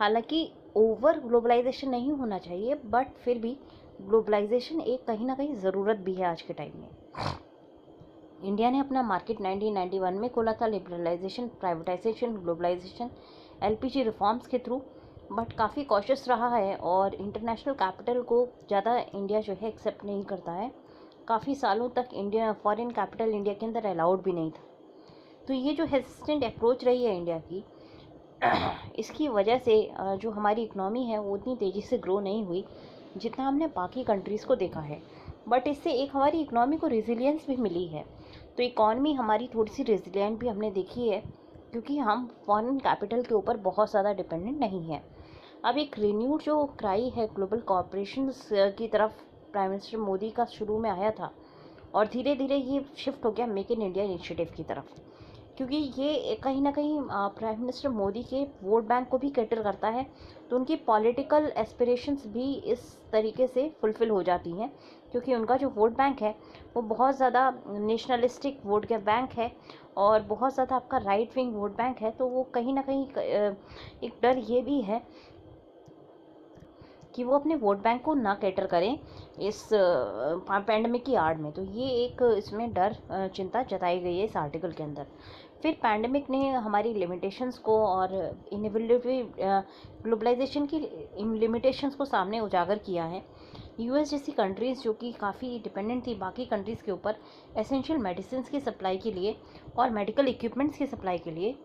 हालांकि ओवर ग्लोबलाइजेशन नहीं होना चाहिए, बट फिर भी ग्लोबलाइजेशन एक कहीं ना कहीं ज़रूरत भी है आज के टाइम में। इंडिया ने अपना मार्केट 1991 में खोला था, liberalisation, privatisation, globalisation, LPG reforms के थ्रू, बट काफ़ी कॉशियस रहा है और इंटरनेशनल कैपिटल को ज़्यादा इंडिया जो है एक्सेप्ट नहीं करता है। काफ़ी सालों तक इंडिया फॉरेन कैपिटल इंडिया के अंदर अलाउड भी नहीं था। तो ये जो हेजिस्टेंट अप्रोच रही है इंडिया की, इसकी वजह से जो हमारी इकनॉमी है वो उतनी तेज़ी से ग्रो नहीं हुई जितना हमने बाकी कंट्रीज़ को देखा है। बट इससे एक हमारी इकनॉमी को रेजिलियंस भी मिली है। तो इकॉनमी हमारी थोड़ी सी रेजिलियंट भी हमने देखी है, क्योंकि हम फॉरेन कैपिटल के ऊपर बहुत ज़्यादा डिपेंडेंट नहीं है। अब एक रिन्यूड जो क्राई है ग्लोबल कॉर्पोरेशंस की तरफ प्राइम मिनिस्टर मोदी का शुरू में आया था, और धीरे धीरे ये शिफ्ट हो गया मेक इन इंडिया इनिशिएटिव की तरफ, क्योंकि ये कहीं ना कहीं प्राइम मिनिस्टर मोदी के वोट बैंक को भी कैटर करता है। तो उनकी पॉलिटिकल एस्पिरेशंस भी इस तरीके से फुलफ़िल हो जाती हैं, क्योंकि उनका जो वोट बैंक है वो बहुत ज़्यादा नेशनलिस्टिक वोट का बैंक है और बहुत ज़्यादा आपका राइट विंग वोट बैंक है। तो वो कहीं ना कहीं एक डर ये भी है कि वो अपने वोट बैंक को ना कैटर करें इस पैंडमिक की आड़ में। तो ये एक इसमें डर चिंता जताई गई है इस आर्टिकल के अंदर। फिर पैंडमिक ने हमारी लिमिटेशंस को और इनएविटेबली ग्लोबलाइजेशन की लिमिटेशंस को सामने उजागर किया है। यूएस जैसी कंट्रीज़ जो कि काफ़ी डिपेंडेंट थी बाकी कंट्रीज़ के ऊपर एसेंशियल मेडिसिन की सप्लाई के लिए और मेडिकल इक्विपमेंट्स की सप्लाई के लिए,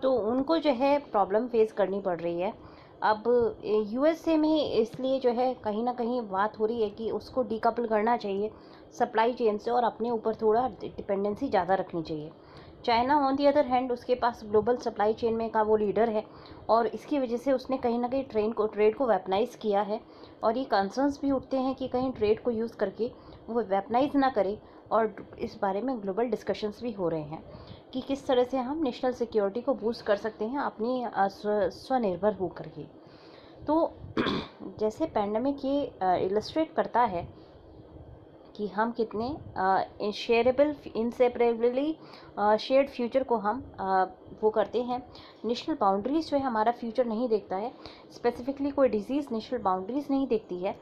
तो उनको जो है प्रॉब्लम फेस करनी पड़ रही है। अब यूएसए में इसलिए जो है कहीं ना कहीं बात हो रही है कि उसको डीकपल करना चाहिए सप्लाई चेन से और अपने ऊपर थोड़ा डिपेंडेंसी ज़्यादा रखनी चाहिए। China on the other hand उसके पास ग्लोबल सप्लाई चेन में का वो लीडर है, और इसकी वजह से उसने कहीं ना कहीं ट्रेड को वेपनाइज़ किया है। और ये कंसर्न्स भी उठते हैं कि कहीं ट्रेड को यूज़ करके वो वेपनाइज़ ना करे, और इस बारे में ग्लोबल डिस्कशंस भी हो रहे हैं कि किस तरह से हम नेशनल सिक्योरिटी को बूस्ट कर सकते हैं अपनी स्वनिर्भर हो करके। तो जैसे पैंडमिक ये इलस्ट्रेट करता है कि हम कितने शेयरेबल इनसेपरेबली शेयर्ड फ्यूचर को हम वो करते हैं। नेशनल बाउंड्रीज़ जो है हमारा फ्यूचर नहीं देखता है, स्पेसिफिकली कोई डिजीज़ नेशनल बाउंड्रीज़ नहीं देखती है।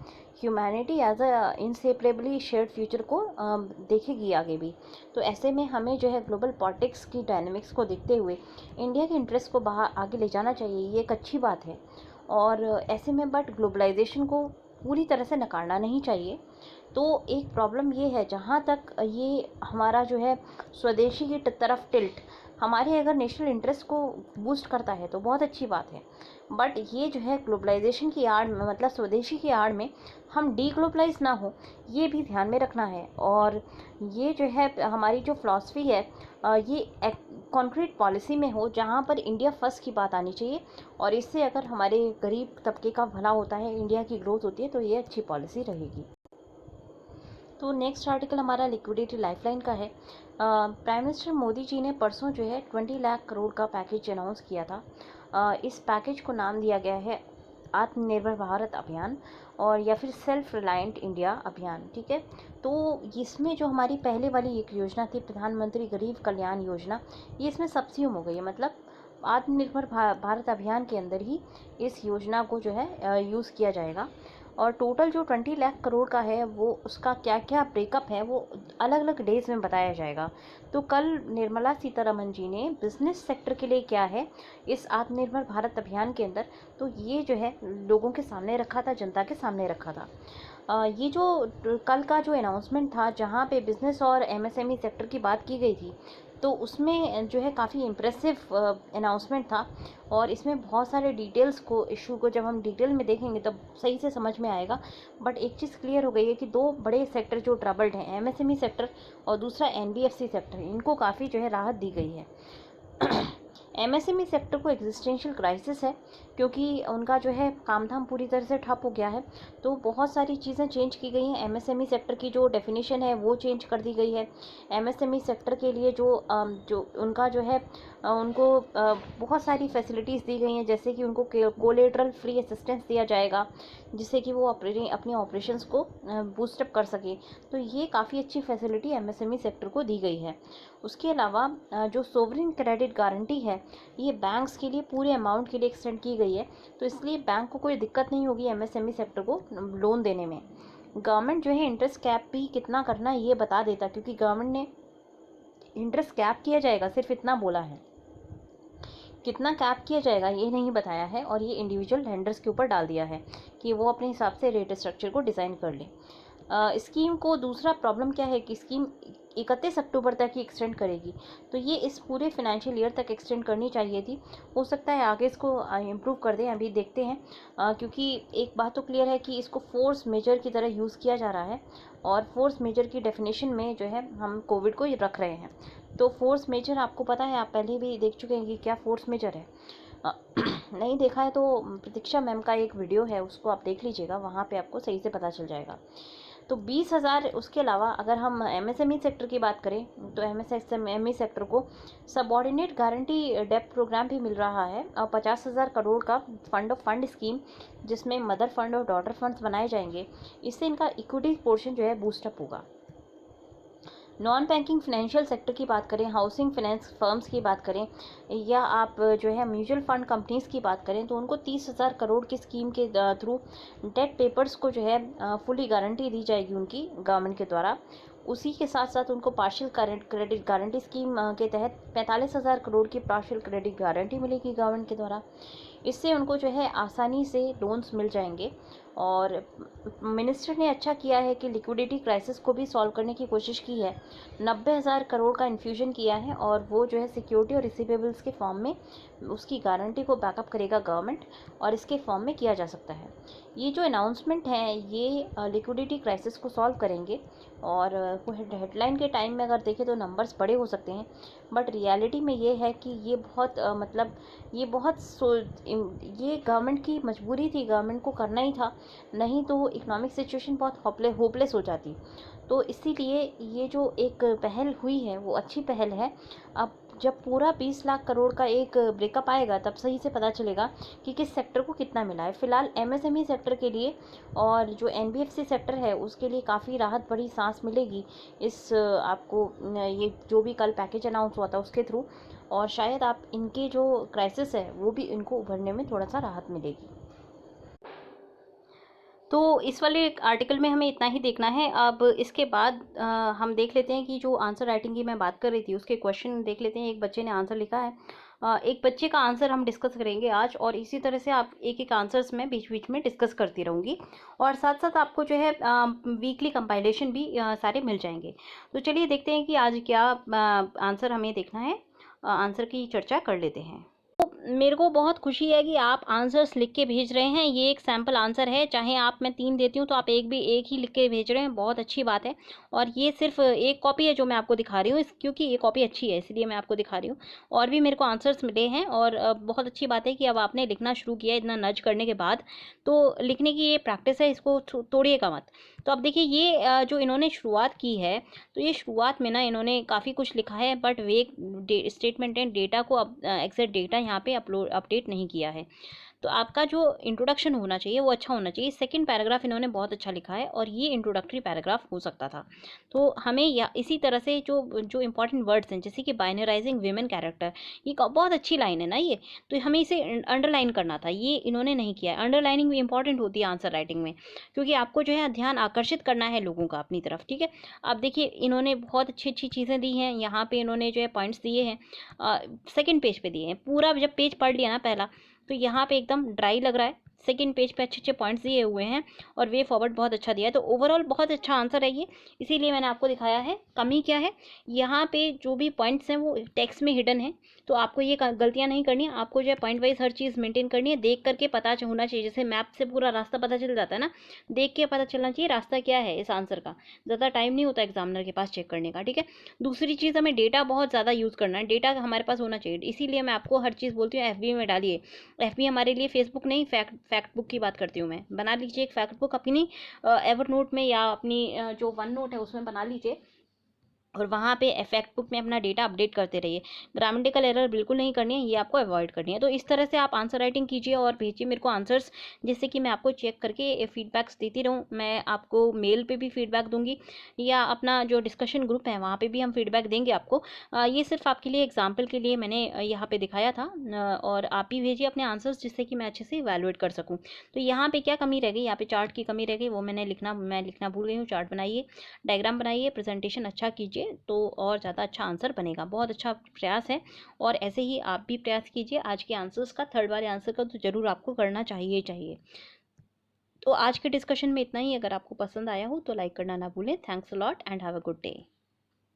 Humanity as a inseparably shared future को देखेगी आगे भी। तो ऐसे में हमें जो है ग्लोबल पॉलिटिक्स की डायनेमिक्स को देखते हुए इंडिया के इंटरेस्ट को बाहर आगे ले जाना चाहिए, ये एक अच्छी बात है। और ऐसे में बट ग्लोबलाइजेशन को पूरी तरह से नकारना नहीं चाहिए। तो एक प्रॉब्लम ये है, जहाँ तक ये हमारा जो है स्वदेशी की तरफ टिल्ट हमारे अगर नेशनल इंटरेस्ट को बूस्ट करता है तो बहुत अच्छी बात है, बट ये जो है ग्लोबलाइजेशन की आड़ में मतलब स्वदेशी की आड़ में हम डी ग्लोबलाइज ना हो, ये भी ध्यान में रखना है। और ये जो है हमारी जो फ़िलासफ़ी है ये कॉन्क्रीट पॉलिसी में हो, जहाँ पर इंडिया फर्स्ट की बात आनी चाहिए, और इससे अगर हमारे गरीब तबके का भला होता है, इंडिया की ग्रोथ होती है, तो ये अच्छी पॉलिसी रहेगी। तो नेक्स्ट आर्टिकल हमारा लिक्विडिटी लाइफलाइन का है। प्राइम मिनिस्टर मोदी जी ने परसों जो है 20 लाख करोड़ का पैकेज अनाउंस किया था। इस पैकेज को नाम दिया गया है आत्मनिर्भर भारत अभियान, और या फिर सेल्फ रिलायंट इंडिया अभियान, ठीक है। तो इसमें जो हमारी पहले वाली एक योजना थी प्रधानमंत्री गरीब कल्याण योजना, ये इसमें सब्सिड्यूम हो गई है, मतलब आत्मनिर्भर भारत अभियान के अंदर ही इस योजना को जो है यूज़ किया जाएगा। और टोटल जो 20 लाख करोड़ का है वो उसका क्या क्या ब्रेकअप है वो अलग अलग डेज में बताया जाएगा। तो कल निर्मला सीतारमन जी ने बिजनेस सेक्टर के लिए क्या है इस आत्मनिर्भर भारत अभियान के अंदर, तो ये जो है लोगों के सामने रखा था, जनता के सामने रखा था। ये जो कल का जो अनाउंसमेंट था जहाँ पे बिज़नेस और एमएसएमई सेक्टर की बात की गई थी, तो उसमें जो है काफ़ी इम्प्रेसिव अनाउंसमेंट था। और इसमें बहुत सारे डिटेल्स को इशू को जब हम डिटेल में देखेंगे तब सही से समझ में आएगा। बट एक चीज़ क्लियर हो गई है कि दो बड़े सेक्टर जो ट्रबल्ड हैं, एमएसएमई सेक्टर और दूसरा एनबीएफसी सेक्टर, इनको काफ़ी जो है राहत दी गई है। एमएसएमई सेक्टर को एग्जिस्टेंशियल क्राइसिस है क्योंकि उनका जो है काम धाम पूरी तरह से ठप हो गया है। तो बहुत सारी चीज़ें चेंज की गई हैं। एमएसएमई सेक्टर की जो डेफिनेशन है वो चेंज कर दी गई है। एमएसएमई सेक्टर के लिए जो उनका जो है उनको बहुत सारी फैसिलिटीज़ दी गई हैं, जैसे कि उनको कोलेटरल फ्री असिस्टेंस दिया जाएगा जिससे कि वो अपने ऑपरेशंस को बूस्टअप कर सके। तो ये काफ़ी अच्छी फैसिलिटी एमएसएमई सेक्टर को दी गई है। उसके अलावा जो सोवरिन क्रेडिट गारंटी है ये बैंक्स के लिए पूरे अमाउंट के लिए एक्सटेंड की गई है। तो इसलिए बैंक को कोई दिक्कत नहीं होगी एमएसएमई सेक्टर को लोन देने में। गवर्नमेंट जो है इंटरेस्ट कैप भी कितना करना है ये बता देता, क्योंकि गवर्नमेंट ने इंटरेस्ट कैप किया जाएगा सिर्फ इतना बोला है, कितना कैप किया जाएगा ये नहीं बताया है। और ये इंडिविजुअल लेंडर्स के ऊपर डाल दिया है कि वो अपने हिसाब से रेट स्ट्रक्चर को डिज़ाइन कर ले। स्कीम को दूसरा प्रॉब्लम क्या है कि स्कीम 31 अक्टूबर तक ही एक्सटेंड करेगी, तो ये इस पूरे फाइनेंशियल ईयर तक एक्सटेंड करनी चाहिए थी। हो सकता है आगे इसको इम्प्रूव कर दें, अभी देखते हैं। क्योंकि एक बात तो क्लियर है कि इसको फोर्स मेजर की तरह यूज़ किया जा रहा है और फोर्स मेजर की डेफिनेशन में जो है हम कोविड को रख रहे हैं। तो फोर्स मेजर आपको पता है, आप पहले भी देख चुके हैं कि क्या फोर्स मेजर है। नहीं देखा है तो प्रतीक्षा मैम का एक वीडियो है उसको आप देख लीजिएगा, वहाँ पे आपको सही से पता चल जाएगा। तो 20,000। उसके अलावा अगर हम एमएसएमई सेक्टर की बात करें तो एमएसएमई सेक्टर को सबऑर्डिनेट गारंटी डेप्ट प्रोग्राम भी मिल रहा है और 50,000 करोड़ का फंड ऑफ फंड स्कीम जिसमें मदर फंड और डॉटर फंड्स बनाए जाएंगे। इससे इनका इक्विटी पोर्शन जो है बूस्टअप होगा। नॉन बैंकिंग फाइनेंशियल सेक्टर की बात करें, हाउसिंग फाइनेंस फर्म्स की बात करें या आप जो है म्यूचुअल फंड कंपनीज़ की बात करें, तो उनको 30,000 करोड़ की स्कीम के थ्रू डेट पेपर्स को जो है फुली गारंटी दी जाएगी उनकी गवर्नमेंट के द्वारा। उसी के साथ साथ उनको पार्शियल क्रेडिट गारंटी स्कीम के तहत 45,000 करोड़ की पार्शियल क्रेडिट गारंटी मिलेगी गवर्नमेंट के द्वारा। इससे उनको जो है आसानी से लोन्स मिल जाएंगे। और मिनिस्टर ने अच्छा किया है कि लिक्विडिटी क्राइसिस को भी सॉल्व करने की कोशिश की है। 90,000 करोड़ का इन्फ्यूजन किया है और वो जो है सिक्योरिटी और रिसीवेबल्स के फॉर्म में उसकी गारंटी को बैकअप करेगा गवर्नमेंट, और इसके फॉर्म में किया जा सकता है। ये जो अनाउंसमेंट है ये लिक्विडिटी क्राइसिस को सॉल्व करेंगे। और हेडलाइन के टाइम में अगर देखें तो नंबर्स बड़े हो सकते हैं, बट रियलिटी में ये है कि ये बहुत ये गवर्नमेंट की मजबूरी थी, गवर्नमेंट को करना ही था, नहीं तो इकोनॉमिक सिचुएशन बहुत होपलेस हो जाती। तो इसीलिए ये जो एक पहल हुई है वो अच्छी पहल है। अब जब पूरा 20 लाख करोड़ का एक ब्रेकअप आएगा तब सही से पता चलेगा कि किस सेक्टर को कितना मिला है। फिलहाल एमएसएमई सेक्टर के लिए और जो एनबीएफसी सेक्टर है उसके लिए काफ़ी राहत बड़ी सांस मिलेगी इस आपको ये जो भी कल पैकेज अनाउंस हुआ था उसके थ्रू। और शायद आप इनके जो क्राइसिस है वो भी इनको उभरने में थोड़ा सा राहत मिलेगी। तो इस वाले आर्टिकल में हमें इतना ही देखना है। अब इसके बाद हम देख लेते हैं कि जो आंसर राइटिंग की मैं बात कर रही थी उसके क्वेश्चन देख लेते हैं। एक बच्चे ने आंसर लिखा है, एक बच्चे का आंसर हम डिस्कस करेंगे आज, और इसी तरह से आप एक एक आंसर्स में बीच बीच में डिस्कस करती रहूँगी और साथ साथ आपको जो है वीकली कंपाइलेशन भी सारे मिल जाएंगे। तो चलिए देखते हैं कि आज क्या आंसर हमें देखना है, आंसर की चर्चा कर लेते हैं। मेरे को बहुत खुशी है कि आप आंसर्स लिख के भेज रहे हैं। ये एक सैम्पल आंसर है, चाहे आप मैं 3 देती हूँ तो आप एक ही लिख के भेज रहे हैं, बहुत अच्छी बात है। और ये सिर्फ एक कॉपी है जो मैं आपको दिखा रही हूँ, क्योंकि ये कॉपी अच्छी है इसलिए मैं आपको दिखा रही हूँ। और भी मेरे को आंसर्स मिले हैं और बहुत अच्छी बात है कि अब आपने लिखना शुरू किया इतना नज करने के बाद। तो लिखने की ये प्रैक्टिस है, इसको तोड़िएगा मत। तो अब देखिए ये जो इन्होंने शुरुआत की है, तो ये शुरुआत में ना इन्होंने काफ़ी कुछ लिखा है, but way statement and data को अब एग्जैक्ट डेटा यहाँ पे अपडेट नहीं किया है। तो आपका जो इंट्रोडक्शन होना चाहिए वो अच्छा होना चाहिए। सेकंड पैराग्राफ इन्होंने बहुत अच्छा लिखा है और ये इंट्रोडक्टरी पैराग्राफ हो सकता था। तो हमें या इसी तरह से जो जो इंपॉर्टेंट वर्ड्स हैं, जैसे कि बाइनराइजिंग विमेन कैरेक्टर, ये बहुत अच्छी लाइन है ना ये, तो हमें इसे अंडरलाइन करना था, ये इन्होंने नहीं किया है। अंडरलाइनिंग भी इंपॉर्टेंट होती है आंसर राइटिंग में, क्योंकि आपको जो है ध्यान आकर्षित करना है लोगों का अपनी तरफ, ठीक है। अब देखिए इन्होंने बहुत अच्छी अच्छी चीज़ें दी हैं, यहाँ पे इन्होंने जो है पॉइंट्स दिए हैं, सेकंड पेज पे दिए हैं। पूरा जब पेज पढ़ लिया ना पहला, तो यहाँ पे एकदम ड्राई लग रहा है, सेकंड पेज पे अच्छे अच्छे पॉइंट्स दिए हुए हैं और वे फॉरवर्ड बहुत अच्छा दिया है। तो ओवरऑल बहुत अच्छा आंसर है ये, इसीलिए मैंने आपको दिखाया है। कमी क्या है, यहाँ पे जो भी पॉइंट्स हैं वो टेक्स्ट में हिडन है, तो आपको ये गलतियाँ नहीं करनी है। आपको जो है पॉइंट वाइज हर चीज़ मेंटेन करनी है, देख करके पता होना चाहिए। जैसे मैप से पूरा रास्ता पता चल जाता है ना, देख के पता चलना चाहिए रास्ता क्या है इस आंसर का। ज़्यादा टाइम नहीं होता एग्जामिनर के पास चेक करने का, ठीक है। दूसरी चीज़, हमें डेटा बहुत ज़्यादा यूज़ करना है, डेटा हमारे पास होना चाहिए, इसीलिए मैं आपको हर चीज़ बोलती हूँ FB में डालिए। FB हमारे लिए फेसबुक नहीं, फैक्ट बुक की बात करती हूँ मैं। बना लीजिए एक फैक्ट बुक अपनी एवर नोट में या अपनी जो वन नोट है उसमें बना लीजिए, और वहाँ पे फैक्ट बुक में अपना डेटा अपडेट करते रहिए। ग्रामेटिकल एरर बिल्कुल नहीं करनी है, ये आपको अवॉइड करनी है। तो इस तरह से आप आंसर राइटिंग कीजिए और भेजिए मेरे को आंसर्स, जिससे कि मैं आपको चेक करके फीडबैक्स देती रहूँ। मैं आपको मेल पे भी फीडबैक दूंगी, या अपना जो डिस्कशन ग्रुप है वहाँ पे भी हम फीडबैक देंगे आपको। ये सिर्फ आपके लिए एग्जाम्पल के लिए मैंने यहाँ पे दिखाया था, और आप भी भेजिए अपने आंसर्स, जिससे कि मैं अच्छे से इवैल्यूएट कर सकूँ। तो यहाँ पे क्या कमी रह गई, यहाँ पे चार्ट की कमी रह गई, वो मैं लिखना भूल गई हूँ। चार्ट बनाइए, डायग्राम बनाइए, प्रेजेंटेशन अच्छा कीजिए, तो और ज़्यादा अच्छा आंसर बनेगा। बहुत अच्छा प्रयास है, और ऐसे ही आप भी प्रयास कीजिए। आज के आंसर्स का, थर्ड वाले आंसर का तो ज़रूर आपको करना चाहिए। तो आज के डिस्कशन में इतना ही। अगर आपको पसंद आया हो तो लाइक करना ना भूलें। Thanks a lot and have a good day.